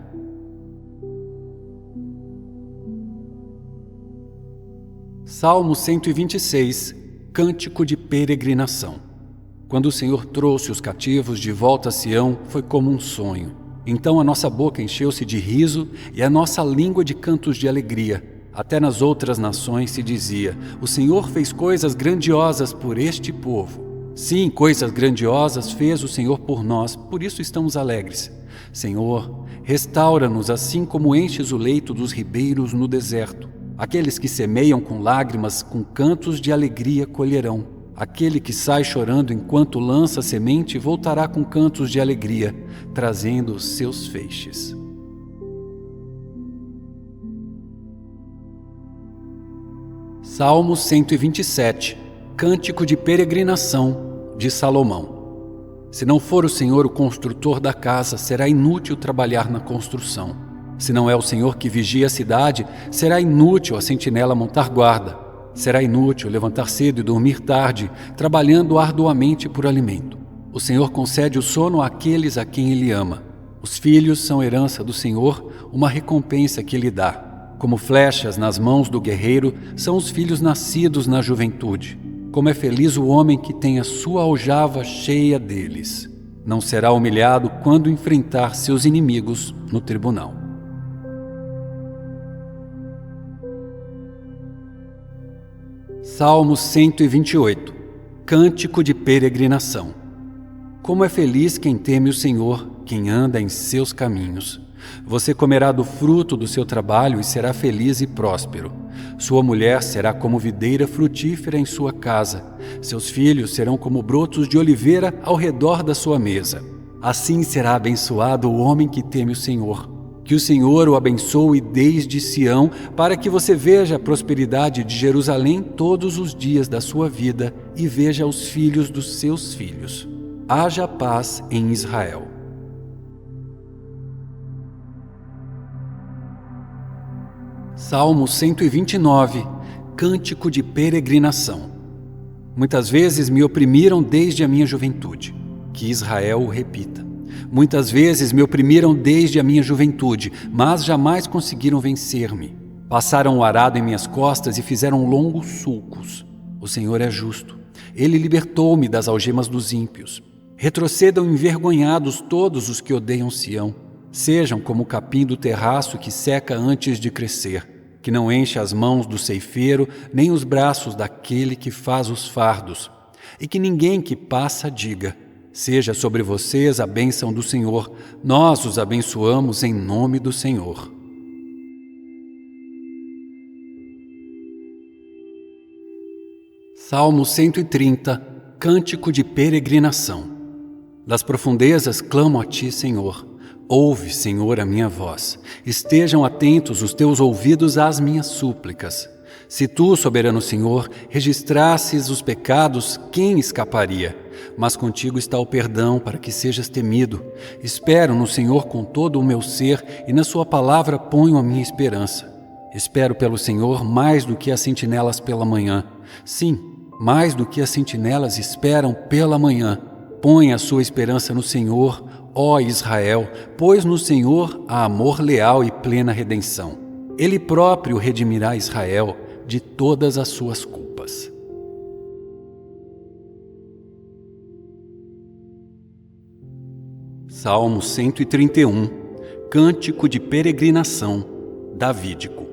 Salmo 126, Cântico de peregrinação. Quando o Senhor trouxe os cativos de volta a Sião, foi como um sonho. Então a nossa boca encheu-se de riso e a nossa língua de cantos de alegria. Até nas outras nações se dizia: o Senhor fez coisas grandiosas por este povo. Sim, coisas grandiosas fez o Senhor por nós, por isso estamos alegres. Senhor, restaura-nos assim como enches o leito dos ribeiros no deserto. Aqueles que semeiam com lágrimas, com cantos de alegria colherão. Aquele que sai chorando enquanto lança semente voltará com cantos de alegria, trazendo os seus feixes. Salmo 127, Cântico de Peregrinação, de Salomão. Se não for o Senhor o construtor da casa, será inútil trabalhar na construção. Se não é o Senhor que vigia a cidade, será inútil a sentinela montar guarda. Será inútil levantar cedo e dormir tarde, trabalhando arduamente por alimento. O Senhor concede o sono àqueles a quem Ele ama. Os filhos são herança do Senhor, uma recompensa que Ele dá. Como flechas nas mãos do guerreiro, são os filhos nascidos na juventude. Como é feliz o homem que tem a sua aljava cheia deles. Não será humilhado quando enfrentar seus inimigos no tribunal. Salmo 128, Cântico de Peregrinação. Como é feliz quem teme o Senhor, quem anda em seus caminhos. Você comerá do fruto do seu trabalho e será feliz e próspero. Sua mulher será como videira frutífera em sua casa. Seus filhos serão como brotos de oliveira ao redor da sua mesa. Assim será abençoado o homem que teme o Senhor. Que o Senhor o abençoe desde Sião, para que você veja a prosperidade de Jerusalém todos os dias da sua vida e veja os filhos dos seus filhos. Haja paz em Israel. Salmo 129, Cântico de Peregrinação. Muitas vezes me oprimiram desde a minha juventude. Que Israel o repita. Muitas vezes me oprimiram desde a minha juventude, mas jamais conseguiram vencer-me. Passaram o arado em minhas costas e fizeram longos sulcos. O Senhor é justo. Ele libertou-me das algemas dos ímpios. Retrocedam envergonhados todos os que odeiam Sião. Sejam como o capim do terraço que seca antes de crescer, que não enche as mãos do ceifeiro, nem os braços daquele que faz os fardos. E que ninguém que passa diga: seja sobre vocês a bênção do Senhor, nós os abençoamos em nome do Senhor. Salmo 130, Cântico de Peregrinação. Das profundezas clamo a Ti, Senhor. Ouve, Senhor, a minha voz. Estejam atentos os Teus ouvidos às minhas súplicas. Se Tu, soberano Senhor, registrasses os pecados, quem escaparia? Mas contigo está o perdão para que sejas temido. Espero no Senhor com todo o meu ser e na Sua palavra ponho a minha esperança. Espero pelo Senhor mais do que as sentinelas pela manhã. Sim, mais do que as sentinelas esperam pela manhã. Põe a sua esperança no Senhor, ó Israel, pois no Senhor há amor leal e plena redenção. Ele próprio redimirá Israel de todas as suas culpas. Salmo 131, Cântico de Peregrinação, davídico.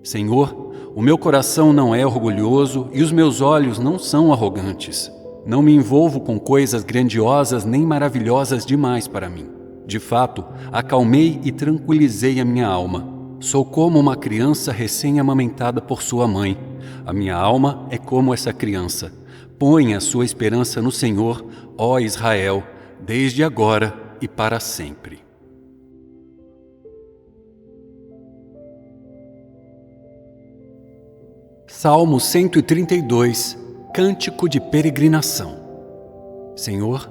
Senhor, o meu coração não é orgulhoso e os meus olhos não são arrogantes. Não me envolvo com coisas grandiosas nem maravilhosas demais para mim. De fato, acalmei e tranquilizei a minha alma. Sou como uma criança recém-amamentada por sua mãe. A minha alma é como essa criança. Põe a sua esperança no Senhor, ó Israel, desde agora e para sempre. Salmo 132, Cântico de Peregrinação. Senhor,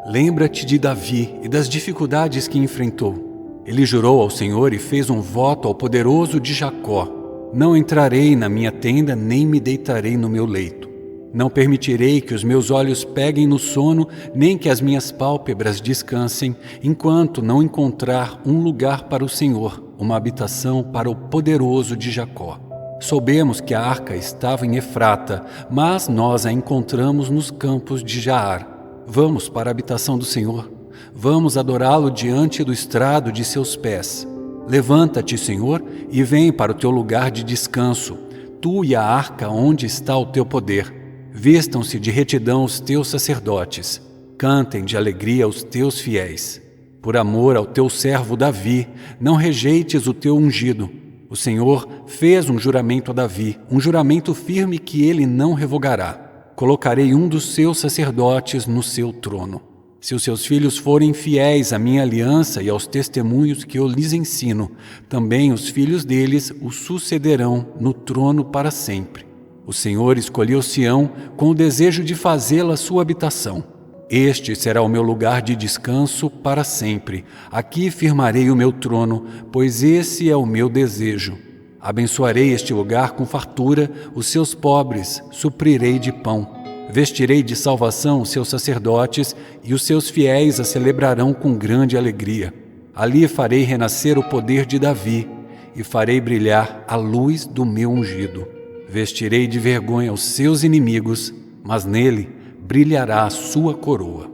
lembra-te de Davi e das dificuldades que enfrentou. Ele jurou ao Senhor e fez um voto ao poderoso de Jacó: não entrarei na minha tenda, nem me deitarei no meu leito. Não permitirei que os meus olhos peguem no sono, nem que as minhas pálpebras descansem, enquanto não encontrar um lugar para o Senhor, uma habitação para o poderoso de Jacó. Soubemos que a arca estava em Efrata, mas nós a encontramos nos campos de Jaar. Vamos para a habitação do Senhor. Vamos adorá-lo diante do estrado de seus pés. Levanta-te, Senhor, e vem para o teu lugar de descanso, tu e a arca onde está o teu poder. Vistam-se de retidão os teus sacerdotes, cantem de alegria os teus fiéis. Por amor ao teu servo Davi, não rejeites o teu ungido. O Senhor fez um juramento a Davi, um juramento firme que ele não revogará. Colocarei um dos seus sacerdotes no seu trono. Se os seus filhos forem fiéis à minha aliança e aos testemunhos que eu lhes ensino, também os filhos deles o sucederão no trono para sempre. O Senhor escolheu Sião com o desejo de fazê-la sua habitação. Este será o meu lugar de descanso para sempre. Aqui firmarei o meu trono, pois esse é o meu desejo. Abençoarei este lugar com fartura, os seus pobres suprirei de pão. Vestirei de salvação os seus sacerdotes, e os seus fiéis a celebrarão com grande alegria. Ali farei renascer o poder de Davi, e farei brilhar a luz do meu ungido. Vestirei de vergonha os seus inimigos, mas nele brilhará a sua coroa.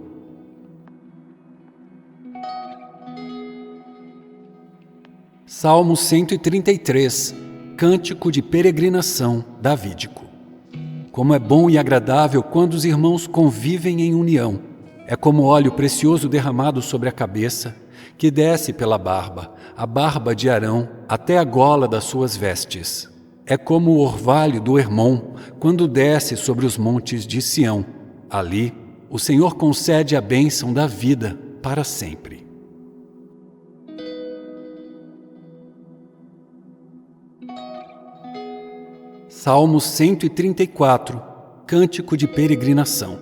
Salmo 133, Cântico de peregrinação davídico. Como é bom e agradável quando os irmãos convivem em união. É como óleo precioso derramado sobre a cabeça, que desce pela barba, a barba de Arão, até a gola das suas vestes. É como o orvalho do Hermon, quando desce sobre os montes de Sião. Ali, o Senhor concede a bênção da vida para sempre. Salmo 134, Cântico de peregrinação.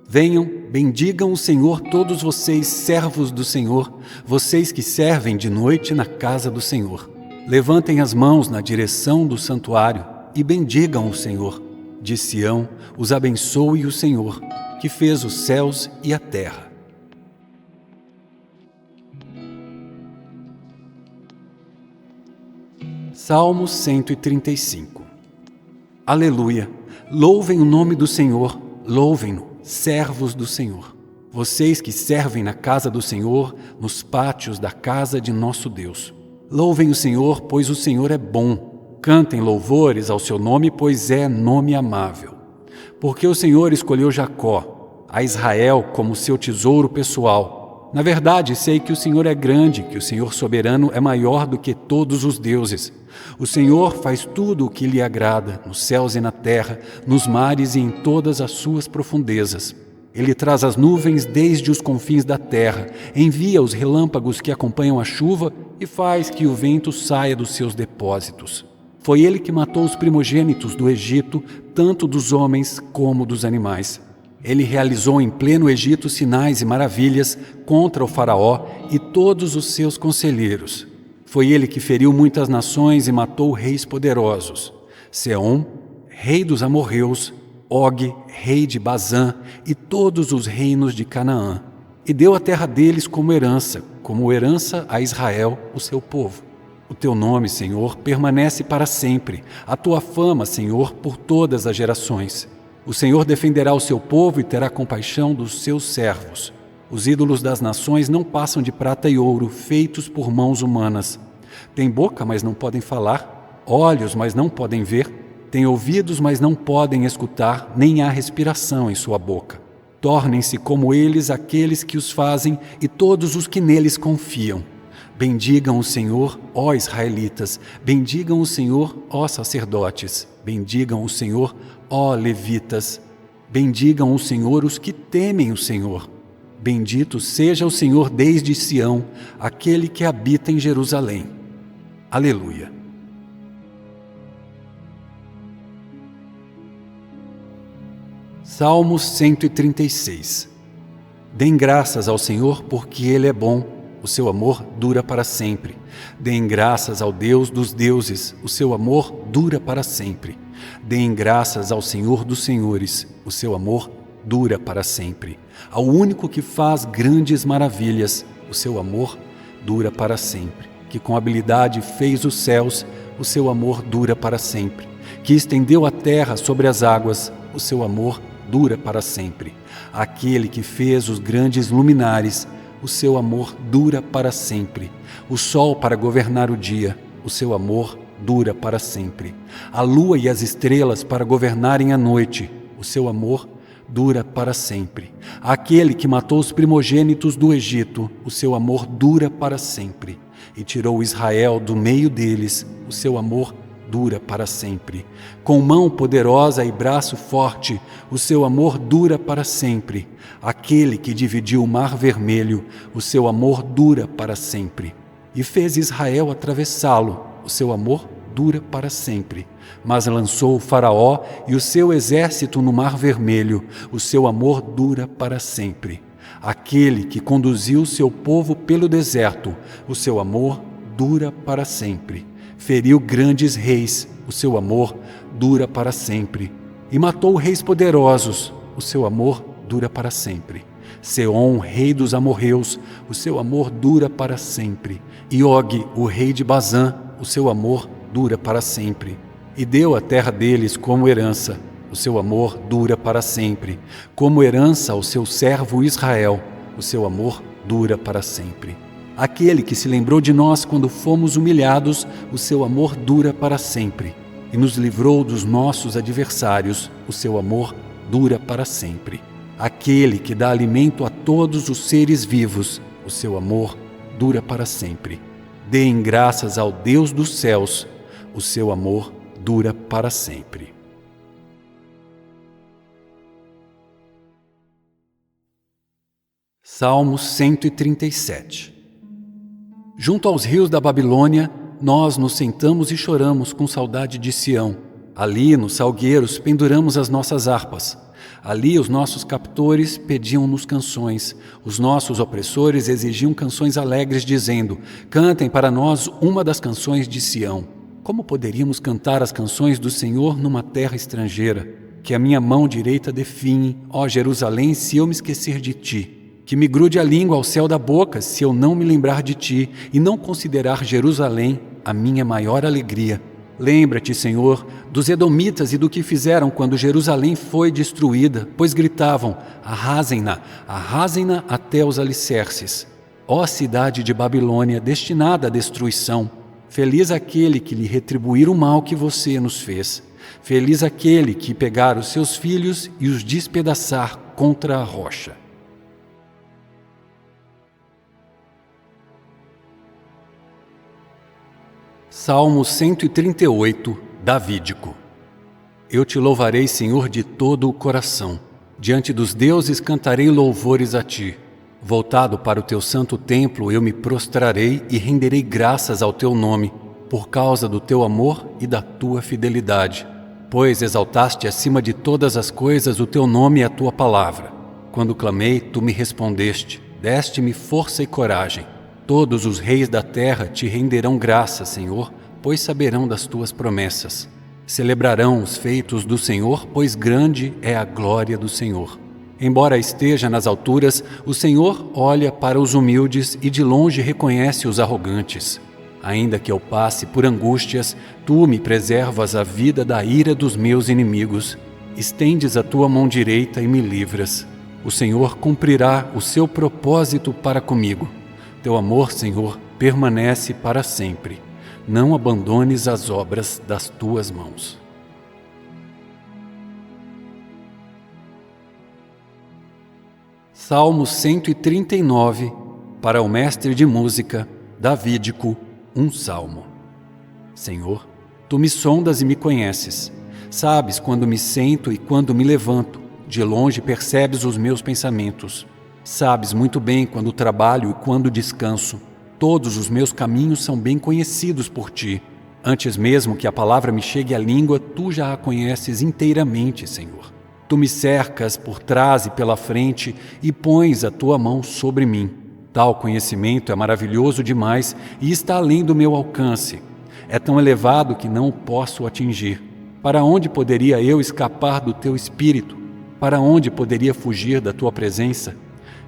Venham, bendigam o Senhor todos vocês, servos do Senhor, vocês que servem de noite na casa do Senhor. Levantem as mãos na direção do santuário e bendigam o Senhor. De Sião os abençoe o Senhor, que fez os céus e a terra. Salmo 135. Aleluia! Louvem o nome do Senhor, louvem-no, servos do Senhor. Vocês que servem na casa do Senhor, nos pátios da casa de nosso Deus. Louvem o Senhor, pois o Senhor é bom. Cantem louvores ao seu nome, pois é nome amável. Porque o Senhor escolheu Jacó, a Israel como seu tesouro pessoal. Na verdade, sei que o Senhor é grande, que o Senhor soberano é maior do que todos os deuses. O Senhor faz tudo o que lhe agrada, nos céus e na terra, nos mares e em todas as suas profundezas. Ele traz as nuvens desde os confins da terra, envia os relâmpagos que acompanham a chuva e faz que o vento saia dos seus depósitos. Foi ele que matou os primogênitos do Egito, tanto dos homens como dos animais. Ele realizou em pleno Egito sinais e maravilhas contra o faraó e todos os seus conselheiros. Foi ele que feriu muitas nações e matou reis poderosos. Seom, rei dos amorreus, Og, rei de Bazã, e todos os reinos de Canaã. E deu a terra deles como herança a Israel, o seu povo. O teu nome, Senhor, permanece para sempre. A tua fama, Senhor, por todas as gerações. O Senhor defenderá o seu povo e terá compaixão dos seus servos. Os ídolos das nações não passam de prata e ouro, feitos por mãos humanas. Têm boca, mas não podem falar, olhos, mas não podem ver, têm ouvidos, mas não podem escutar, nem há respiração em sua boca. Tornem-se como eles aqueles que os fazem e todos os que neles confiam. Bendigam o Senhor, ó israelitas, bendigam o Senhor, ó sacerdotes, bendigam o Senhor, ó levitas, bendigam o Senhor os que temem o Senhor. Bendito seja o Senhor desde Sião, aquele que habita em Jerusalém. Aleluia. Salmo 136. Deem graças ao Senhor porque Ele é bom, o seu amor dura para sempre. Deem graças ao Deus dos deuses, o seu amor dura para sempre. Deem graças ao Senhor dos senhores, o seu amor dura para sempre. Ao único que faz grandes maravilhas, o seu amor dura para sempre. Que com habilidade fez os céus, o seu amor dura para sempre. Que estendeu a terra sobre as águas, o seu amor dura para sempre. Aquele que fez os grandes luminares, o seu amor dura para sempre. O sol para governar o dia, o seu amor dura para sempre. A lua e as estrelas para governarem a noite, o seu amor dura para sempre. Aquele que matou os primogênitos do Egito, o seu amor dura para sempre. E tirou Israel do meio deles, o seu amor dura para sempre. Com mão poderosa e braço forte, o seu amor dura para sempre. Aquele que dividiu o mar vermelho, o seu amor dura para sempre. E fez Israel atravessá-lo, o seu amor dura para sempre. Mas lançou o Faraó e o seu exército no mar vermelho, o seu amor dura para sempre. Aquele que conduziu o seu povo pelo deserto, o seu amor dura para sempre. Feriu grandes reis, o seu amor dura para sempre. E matou reis poderosos, o seu amor dura para sempre. Seom, rei dos amorreus, o seu amor dura para sempre. E Og, o rei de Bazã, o seu amor dura para sempre. E deu a terra deles como herança, o seu amor dura para sempre. Como herança ao seu servo Israel, o seu amor dura para sempre. Aquele que se lembrou de nós quando fomos humilhados, o seu amor dura para sempre. E nos livrou dos nossos adversários, o seu amor dura para sempre. Aquele que dá alimento a todos os seres vivos, o seu amor dura para sempre. Deem graças ao Deus dos céus, o seu amor dura para sempre. Salmo 137. Junto aos rios da Babilônia, nós nos sentamos e choramos com saudade de Sião. Ali, nos salgueiros, penduramos as nossas harpas. Ali, os nossos captores pediam-nos canções. Os nossos opressores exigiam canções alegres, dizendo: cantem para nós uma das canções de Sião. Como poderíamos cantar as canções do Senhor numa terra estrangeira? Que a minha mão direita definhe, ó Jerusalém, se eu me esquecer de ti. Que me grude a língua ao céu da boca, se eu não me lembrar de ti e não considerar Jerusalém a minha maior alegria. Lembra-te, Senhor, dos edomitas e do que fizeram quando Jerusalém foi destruída, pois gritavam: arrasem-na até os alicerces. Ó cidade de Babilônia, destinada à destruição, feliz aquele que lhe retribuir o mal que você nos fez. Feliz aquele que pegar os seus filhos e os despedaçar contra a rocha. Salmo 138, Davídico. Eu te louvarei, Senhor, de todo o coração. Diante dos deuses cantarei louvores a ti. Voltado para o teu santo templo, eu me prostrarei e renderei graças ao teu nome, por causa do teu amor e da tua fidelidade. Pois exaltaste acima de todas as coisas o teu nome e a tua palavra. Quando clamei, tu me respondeste, deste-me força e coragem. Todos os reis da terra te renderão graças, Senhor, pois saberão das tuas promessas. Celebrarão os feitos do Senhor, pois grande é a glória do Senhor. Embora esteja nas alturas, o Senhor olha para os humildes e de longe reconhece os arrogantes. Ainda que eu passe por angústias, tu me preservas a vida da ira dos meus inimigos. Estendes a tua mão direita e me livras. O Senhor cumprirá o seu propósito para comigo. Teu amor, Senhor, permanece para sempre. Não abandones as obras das tuas mãos. Salmo 139, para o mestre de música, Davídico, um salmo. Senhor, tu me sondas e me conheces. Sabes quando me sento e quando me levanto. De longe percebes os meus pensamentos. Sabes muito bem quando trabalho e quando descanso. Todos os meus caminhos são bem conhecidos por ti. Antes mesmo que a palavra me chegue à língua, tu já a conheces inteiramente, Senhor. Tu me cercas por trás e pela frente e pões a tua mão sobre mim. Tal conhecimento é maravilhoso demais e está além do meu alcance. É tão elevado que não o posso atingir. Para onde poderia eu escapar do teu espírito? Para onde poderia fugir da tua presença?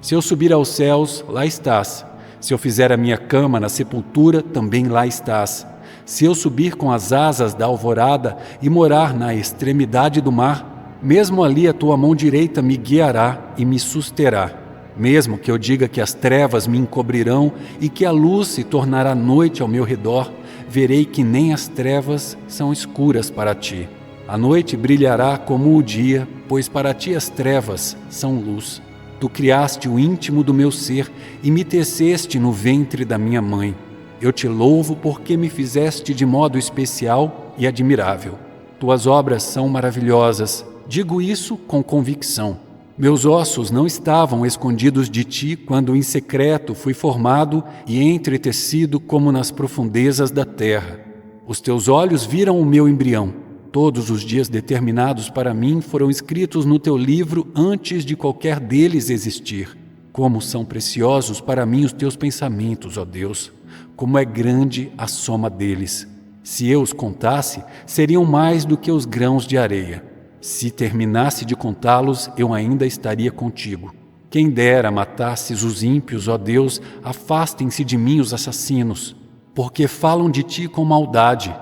Se eu subir aos céus, lá estás. Se eu fizer a minha cama na sepultura, também lá estás. Se eu subir com as asas da alvorada e morar na extremidade do mar, mesmo ali a tua mão direita me guiará e me susterá. Mesmo que eu diga que as trevas me encobrirão e que a luz se tornará noite ao meu redor, verei que nem as trevas são escuras para ti. A noite brilhará como o dia, pois para ti as trevas são luz. Tu criaste o íntimo do meu ser e me teceste no ventre da minha mãe. Eu te louvo porque me fizeste de modo especial e admirável. Tuas obras são maravilhosas, digo isso com convicção. Meus ossos não estavam escondidos de ti quando em secreto fui formado e entretecido como nas profundezas da terra. Os teus olhos viram o meu embrião. Todos os dias determinados para mim foram escritos no teu livro antes de qualquer deles existir. Como são preciosos para mim os teus pensamentos, ó Deus! Como é grande a soma deles! Se eu os contasse, seriam mais do que os grãos de areia. Se terminasse de contá-los, eu ainda estaria contigo. Quem dera matasses os ímpios, ó Deus, afastem-se de mim os assassinos, porque falam de ti com maldade,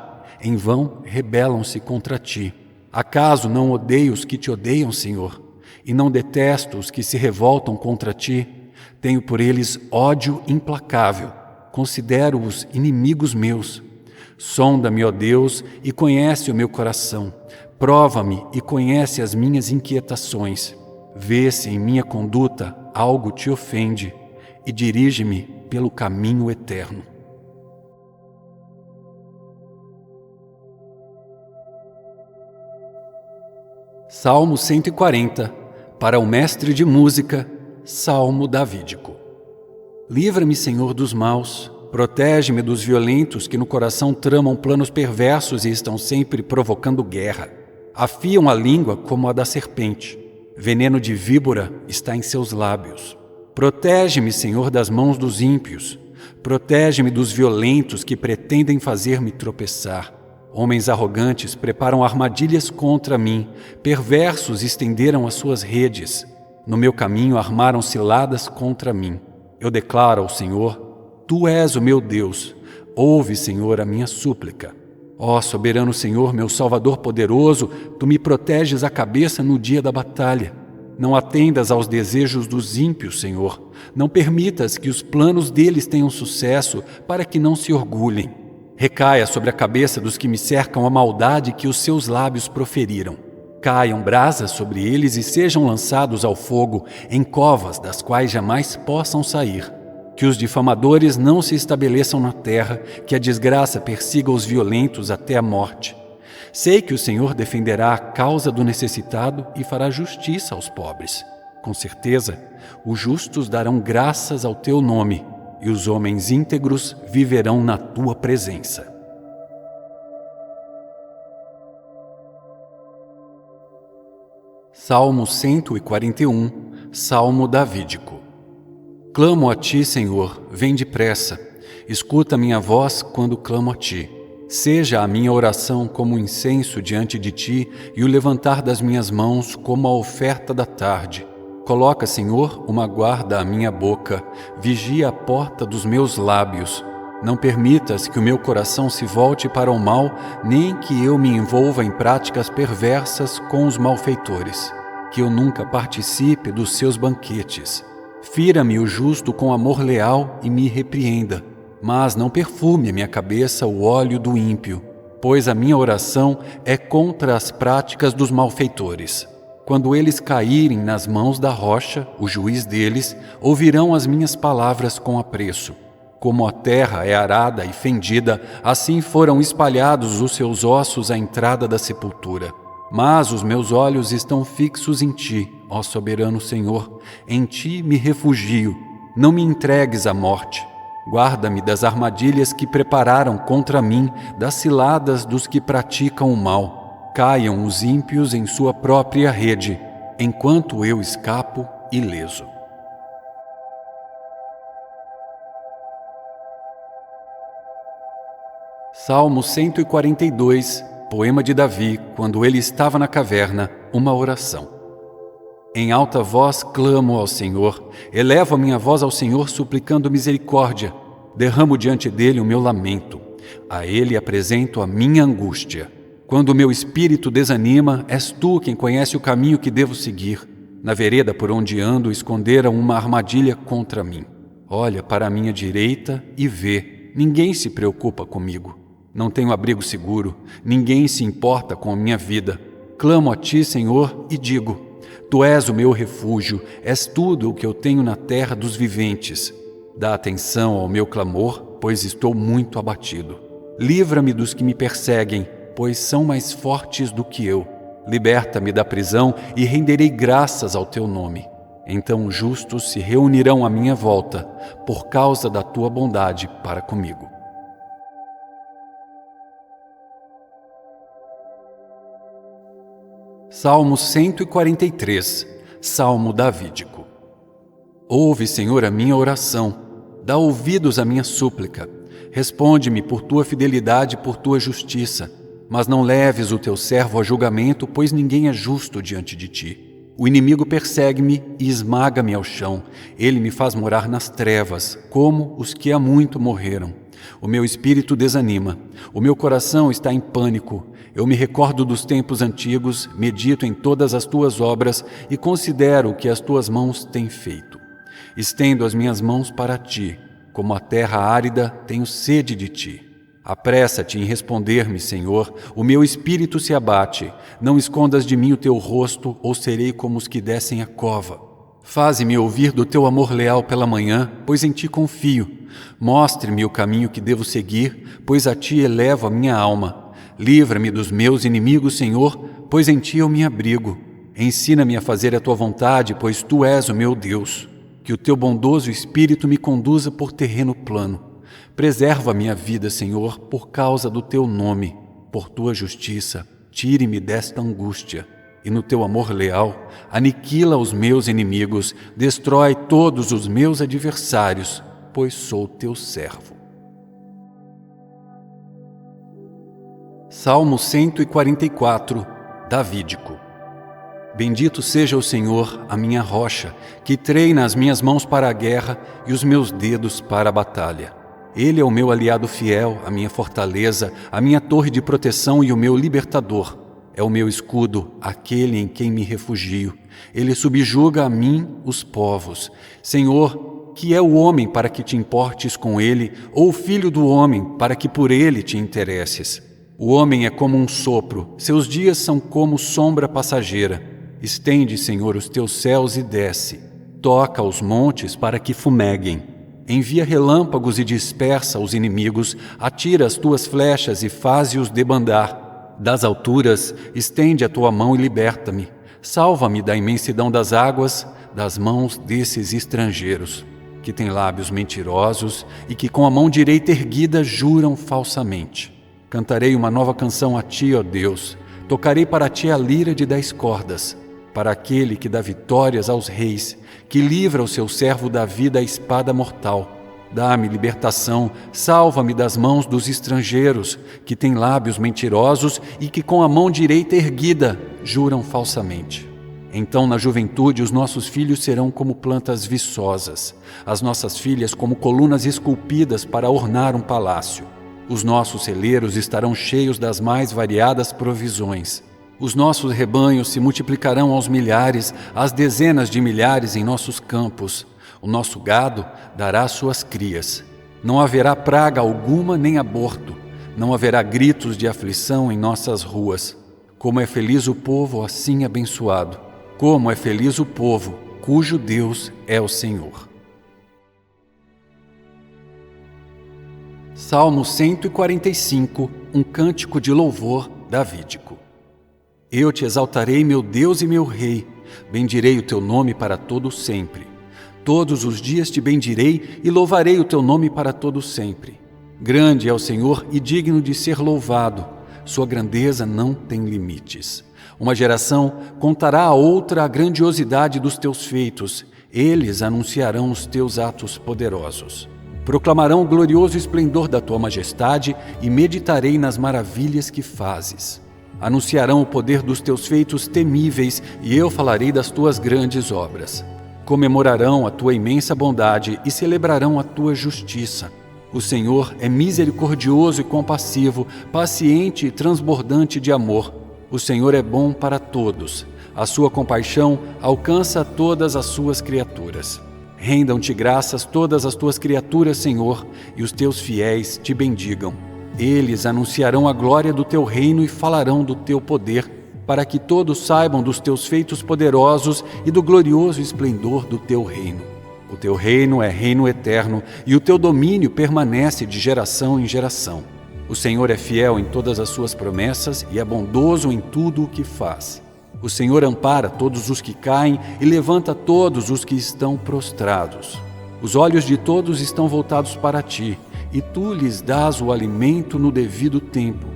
em vão rebelam-se contra ti. Acaso não odeio os que te odeiam, Senhor, e não detesto os que se revoltam contra ti? Tenho por eles ódio implacável, considero-os inimigos meus. Sonda-me, ó Deus, e conhece o meu coração. Prova-me e conhece as minhas inquietações. Vê se em minha conduta algo te ofende e dirige-me pelo caminho eterno. Salmo 140, para o mestre de música, Salmo davídico. Livra-me, Senhor, dos maus, protege-me dos violentos que no coração tramam planos perversos e estão sempre provocando guerra. Afiam a língua como a da serpente. Veneno de víbora está em seus lábios. Protege-me, Senhor, das mãos dos ímpios. Protege-me dos violentos que pretendem fazer-me tropeçar. Homens arrogantes preparam armadilhas contra mim. Perversos estenderam as suas redes. No meu caminho armaram ciladas contra mim. Eu declaro ao Senhor: Tu és o meu Deus. Ouve, Senhor, a minha súplica. Ó soberano Senhor, meu Salvador poderoso, Tu me proteges a cabeça no dia da batalha. Não atendas aos desejos dos ímpios, Senhor. Não permitas que os planos deles tenham sucesso, para que não se orgulhem. Recaia sobre a cabeça dos que me cercam a maldade que os seus lábios proferiram. Caiam brasas sobre eles e sejam lançados ao fogo, em covas das quais jamais possam sair. Que os difamadores não se estabeleçam na terra, que a desgraça persiga os violentos até a morte. Sei que o Senhor defenderá a causa do necessitado e fará justiça aos pobres. Com certeza, os justos darão graças ao teu nome, e os homens íntegros viverão na tua presença. Salmo 141, Salmo davídico. Clamo a ti, Senhor, vem depressa. Escuta minha voz quando clamo a ti. Seja a minha oração como um incenso diante de ti e o levantar das minhas mãos como a oferta da tarde. Coloca, Senhor, uma guarda à minha boca, vigia a porta dos meus lábios. Não permitas que o meu coração se volte para o mal, nem que eu me envolva em práticas perversas com os malfeitores. Que eu nunca participe dos seus banquetes. Fira-me o justo com amor leal e me repreenda, mas não perfume a minha cabeça o óleo do ímpio, pois a minha oração é contra as práticas dos malfeitores. Quando eles caírem nas mãos da rocha, o juiz deles, ouvirão as minhas palavras com apreço. Como a terra é arada e fendida, assim foram espalhados os seus ossos à entrada da sepultura. Mas os meus olhos estão fixos em ti, ó soberano Senhor. Em ti me refugio. Não me entregues à morte. Guarda-me das armadilhas que prepararam contra mim, das ciladas dos que praticam o mal. Caiam os ímpios em sua própria rede, enquanto eu escapo ileso. Salmo 142, poema de Davi, quando ele estava na caverna, uma oração. Em alta voz clamo ao Senhor, elevo a minha voz ao Senhor suplicando misericórdia. Derramo diante dele o meu lamento. A ele apresento a minha angústia. Quando o meu espírito desanima, és tu quem conhece o caminho que devo seguir. Na vereda por onde ando esconderam uma armadilha contra mim. Olha para a minha direita e vê, ninguém se preocupa comigo. Não tenho abrigo seguro, ninguém se importa com a minha vida. Clamo a ti, Senhor, e digo: Tu és o meu refúgio, és tudo o que eu tenho na terra dos viventes. Dá atenção ao meu clamor, pois estou muito abatido. Livra-me dos que me perseguem, pois são mais fortes do que eu. Liberta-me da prisão e renderei graças ao teu nome. Então os justos se reunirão à minha volta, por causa da tua bondade para comigo. Salmo 143, Salmo davídico. Ouve, Senhor, a minha oração, dá ouvidos à minha súplica. Responde-me por tua fidelidade e por tua justiça, mas não leves o teu servo a julgamento, pois ninguém é justo diante de ti. O inimigo persegue-me e esmaga-me ao chão. Ele me faz morar nas trevas, como os que há muito morreram. O meu espírito desanima, o meu coração está em pânico. Eu me recordo dos tempos antigos, medito em todas as tuas obras e considero o que as tuas mãos têm feito. Estendo as minhas mãos para ti, como a terra árida, tenho sede de ti. Apressa-te em responder-me, Senhor, o meu espírito se abate. Não escondas de mim o teu rosto, ou serei como os que descem a cova. Faze-me ouvir do teu amor leal pela manhã, pois em ti confio. Mostre-me o caminho que devo seguir, pois a ti elevo a minha alma. Livra-me dos meus inimigos, Senhor, pois em ti eu me abrigo. Ensina-me a fazer a tua vontade, pois tu és o meu Deus. Que o teu bondoso espírito me conduza por terreno plano. Preserva a minha vida, Senhor, por causa do teu nome. Por tua justiça, tire-me desta angústia. E no teu amor leal, aniquila os meus inimigos, destrói todos os meus adversários, pois sou teu servo. Salmo 144, davídico. Bendito seja o Senhor, a minha rocha, que treina as minhas mãos para a guerra e os meus dedos para a batalha. Ele é o meu aliado fiel, a minha fortaleza, a minha torre de proteção e o meu libertador. É o meu escudo, aquele em quem me refugio. Ele subjuga a mim os povos. Senhor, que é o homem para que te importes com ele, ou o filho do homem para que por ele te interesses? O homem é como um sopro, seus dias são como sombra passageira. Estende, Senhor, os teus céus e desce. Toca os montes para que fumeguem. Envia relâmpagos e dispersa os inimigos, atira as tuas flechas e faze-os debandar. Das alturas, estende a tua mão e liberta-me. Salva-me da imensidão das águas, das mãos desses estrangeiros, que têm lábios mentirosos e que com a mão direita erguida juram falsamente. Cantarei uma nova canção a ti, ó Deus. Tocarei para ti a lira de 10 cordas, para aquele que dá vitórias aos reis, que livra o seu servo Davi da espada mortal. Dá-me libertação, salva-me das mãos dos estrangeiros, que têm lábios mentirosos e que com a mão direita erguida juram falsamente. Então, na juventude, os nossos filhos serão como plantas viçosas, as nossas filhas como colunas esculpidas para ornar um palácio. Os nossos celeiros estarão cheios das mais variadas provisões. Os nossos rebanhos se multiplicarão aos milhares, às dezenas de milhares em nossos campos. O nosso gado dará suas crias. Não haverá praga alguma nem aborto. Não haverá gritos de aflição em nossas ruas. Como é feliz o povo assim abençoado. Como é feliz o povo cujo Deus é o Senhor. Salmo 145, um cântico de louvor davídico. Eu te exaltarei, meu Deus e meu Rei, bendirei o teu nome para todo sempre. Todos os dias te bendirei e louvarei o teu nome para todo sempre. Grande é o Senhor e digno de ser louvado, sua grandeza não tem limites. Uma geração contará a outra a grandiosidade dos teus feitos, eles anunciarão os teus atos poderosos. Proclamarão o glorioso esplendor da tua majestade e meditarei nas maravilhas que fazes. Anunciarão o poder dos teus feitos temíveis e eu falarei das tuas grandes obras. Comemorarão a tua imensa bondade e celebrarão a tua justiça. O Senhor é misericordioso e compassivo, paciente e transbordante de amor. O Senhor é bom para todos. A sua compaixão alcança todas as suas criaturas. Rendam-te graças todas as tuas criaturas, Senhor, e os teus fiéis te bendigam. Eles anunciarão a glória do teu reino e falarão do teu poder, para que todos saibam dos teus feitos poderosos e do glorioso esplendor do teu reino. O teu reino é reino eterno, e o teu domínio permanece de geração em geração. O Senhor é fiel em todas as suas promessas e é bondoso em tudo o que faz. O Senhor ampara todos os que caem e levanta todos os que estão prostrados. Os olhos de todos estão voltados para ti, e tu lhes dás o alimento no devido tempo.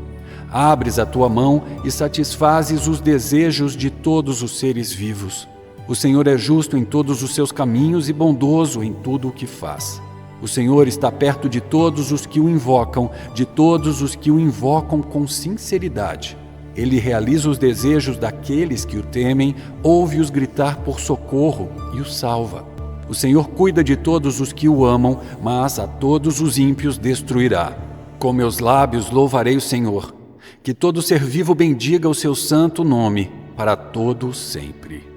Abres a tua mão e satisfazes os desejos de todos os seres vivos. O Senhor é justo em todos os seus caminhos e bondoso em tudo o que faz. O Senhor está perto de todos os que o invocam, de todos os que o invocam com sinceridade. Ele realiza os desejos daqueles que o temem, ouve-os gritar por socorro e os salva. O Senhor cuida de todos os que o amam, mas a todos os ímpios destruirá. Com meus lábios louvarei o Senhor. Que todo ser vivo bendiga o seu santo nome, para todo sempre.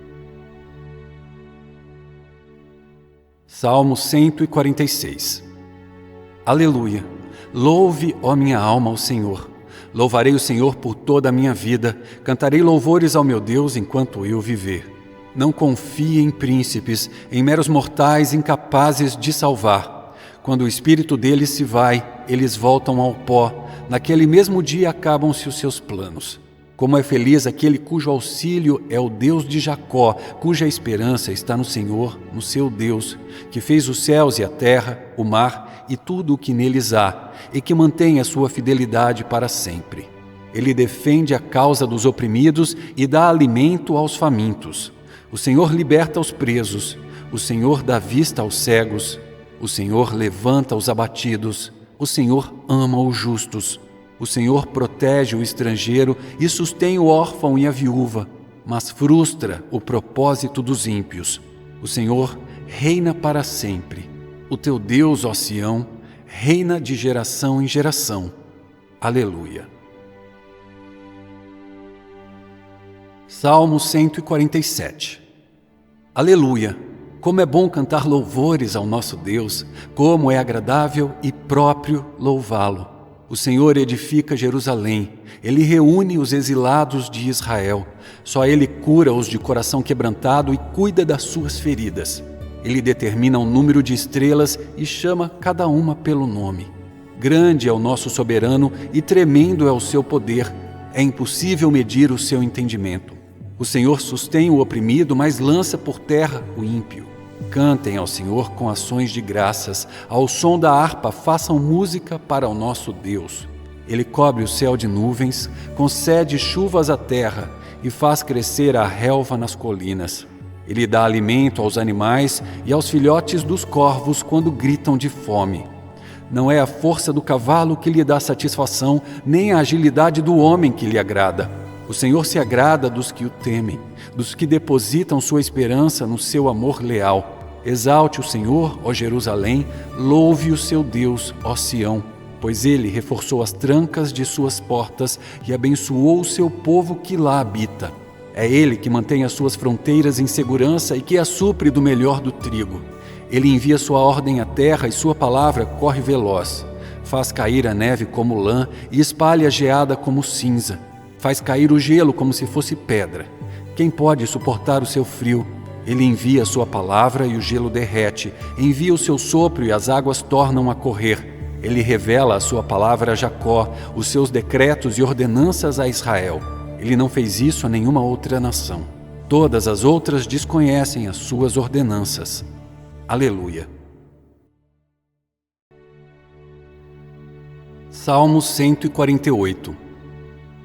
Salmo 146. Aleluia! Louve, ó minha alma, ao Senhor. Louvarei o Senhor por toda a minha vida, cantarei louvores ao meu Deus enquanto eu viver. Não confie em príncipes, em meros mortais incapazes de salvar. Quando o espírito deles se vai, eles voltam ao pó. Naquele mesmo dia acabam-se os seus planos. Como é feliz aquele cujo auxílio é o Deus de Jacó, cuja esperança está no Senhor, no seu Deus, que fez os céus e a terra, o mar e tudo o que neles há, e que mantém a sua fidelidade para sempre. Ele defende a causa dos oprimidos e dá alimento aos famintos. O Senhor liberta os presos, o Senhor dá vista aos cegos, o Senhor levanta os abatidos, o Senhor ama os justos. O Senhor protege o estrangeiro e sustém o órfão e a viúva, mas frustra o propósito dos ímpios. O Senhor reina para sempre. O teu Deus, ó Sião, reina de geração em geração. Aleluia. Salmo 147. Aleluia! Como é bom cantar louvores ao nosso Deus, como é agradável e próprio louvá-lo. O Senhor edifica Jerusalém, Ele reúne os exilados de Israel. Só Ele cura os de coração quebrantado e cuida das suas feridas. Ele determina o número de estrelas e chama cada uma pelo nome. Grande é o nosso soberano e tremendo é o seu poder. É impossível medir o seu entendimento. O Senhor sustém o oprimido, mas lança por terra o ímpio. Cantem ao Senhor com ações de graças, ao som da harpa façam música para o nosso Deus. Ele cobre o céu de nuvens, concede chuvas à terra e faz crescer a relva nas colinas. Ele dá alimento aos animais e aos filhotes dos corvos quando gritam de fome. Não é a força do cavalo que lhe dá satisfação, nem a agilidade do homem que lhe agrada. O Senhor se agrada dos que o temem, dos que depositam sua esperança no seu amor leal. Exalte o Senhor, ó Jerusalém, louve o seu Deus, ó Sião, pois ele reforçou as trancas de suas portas e abençoou o seu povo que lá habita. É ele que mantém as suas fronteiras em segurança e que a supre do melhor do trigo. Ele envia sua ordem à terra e sua palavra corre veloz. Faz cair a neve como lã e espalha a geada como cinza. Faz cair o gelo como se fosse pedra. Quem pode suportar o seu frio? Ele envia a sua palavra e o gelo derrete. Envia o seu sopro e as águas tornam a correr. Ele revela a sua palavra a Jacó, os seus decretos e ordenanças a Israel. Ele não fez isso a nenhuma outra nação. Todas as outras desconhecem as suas ordenanças. Aleluia. Salmo 148.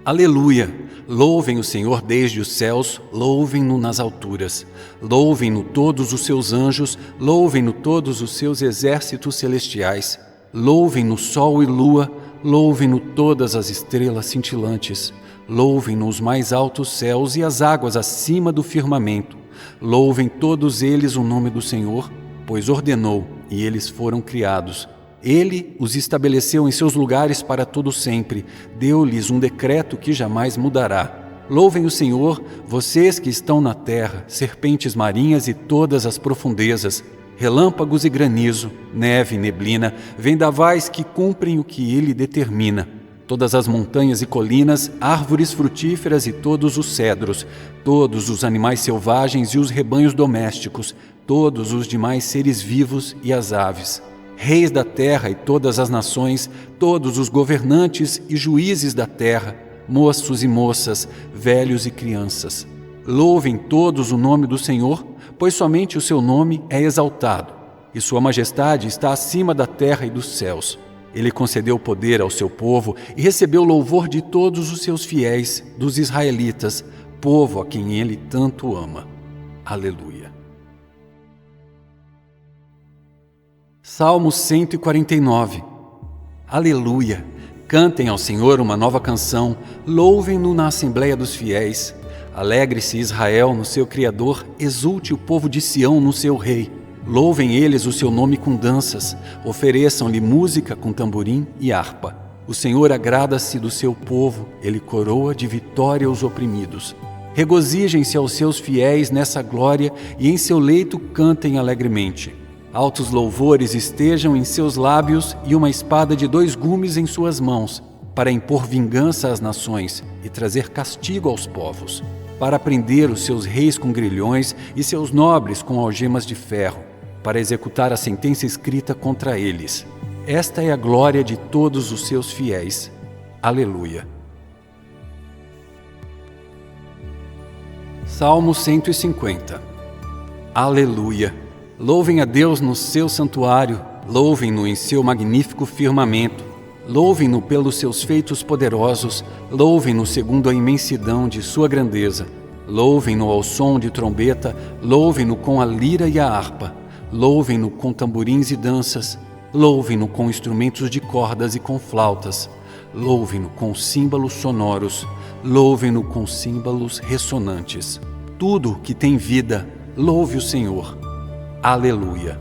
Aleluia! Louvem o Senhor desde os céus, louvem-no nas alturas. Louvem-no todos os seus anjos, louvem-no todos os seus exércitos celestiais. Louvem-no sol e lua, louvem-no todas as estrelas cintilantes. Louvem-no os mais altos céus e as águas acima do firmamento. Louvem todos eles o nome do Senhor, pois ordenou e eles foram criados. Ele os estabeleceu em seus lugares para todo sempre, deu-lhes um decreto que jamais mudará. Louvem o Senhor, vocês que estão na terra, serpentes marinhas e todas as profundezas, relâmpagos e granizo, neve e neblina, vendavais que cumprem o que ele determina. Todas as montanhas e colinas, árvores frutíferas e todos os cedros, todos os animais selvagens e os rebanhos domésticos, todos os demais seres vivos e as aves. Reis da terra e todas as nações, todos os governantes e juízes da terra, moços e moças, velhos e crianças. Louvem todos o nome do Senhor, pois somente o seu nome é exaltado, e sua majestade está acima da terra e dos céus. Ele concedeu poder ao seu povo e recebeu louvor de todos os seus fiéis, dos israelitas, povo a quem ele tanto ama. Aleluia. Salmo 149. Aleluia! Cantem ao Senhor uma nova canção, louvem-no na Assembleia dos Fiéis. Alegre-se Israel no seu Criador, exulte o povo de Sião no seu Rei. Louvem eles o seu nome com danças, ofereçam-lhe música com tamborim e harpa. O Senhor agrada-se do seu povo, ele coroa de vitória os oprimidos. Regozijem-se aos seus fiéis nessa glória e em seu leito cantem alegremente. Altos louvores estejam em seus lábios e uma espada de 2 gumes em suas mãos, para impor vingança às nações e trazer castigo aos povos, para prender os seus reis com grilhões e seus nobres com algemas de ferro, para executar a sentença escrita contra eles. Esta é a glória de todos os seus fiéis. Aleluia. Salmo 150. Aleluia. Louvem a Deus no seu santuário, louvem-no em seu magnífico firmamento, louvem-no pelos seus feitos poderosos, louvem-no segundo a imensidão de sua grandeza, louvem-no ao som de trombeta, louvem-no com a lira e a harpa, louvem-no com tamborins e danças, louvem-no com instrumentos de cordas e com flautas, louvem-no com símbolos sonoros, louvem-no com símbolos ressonantes. Tudo que tem vida, louve o Senhor. Aleluia!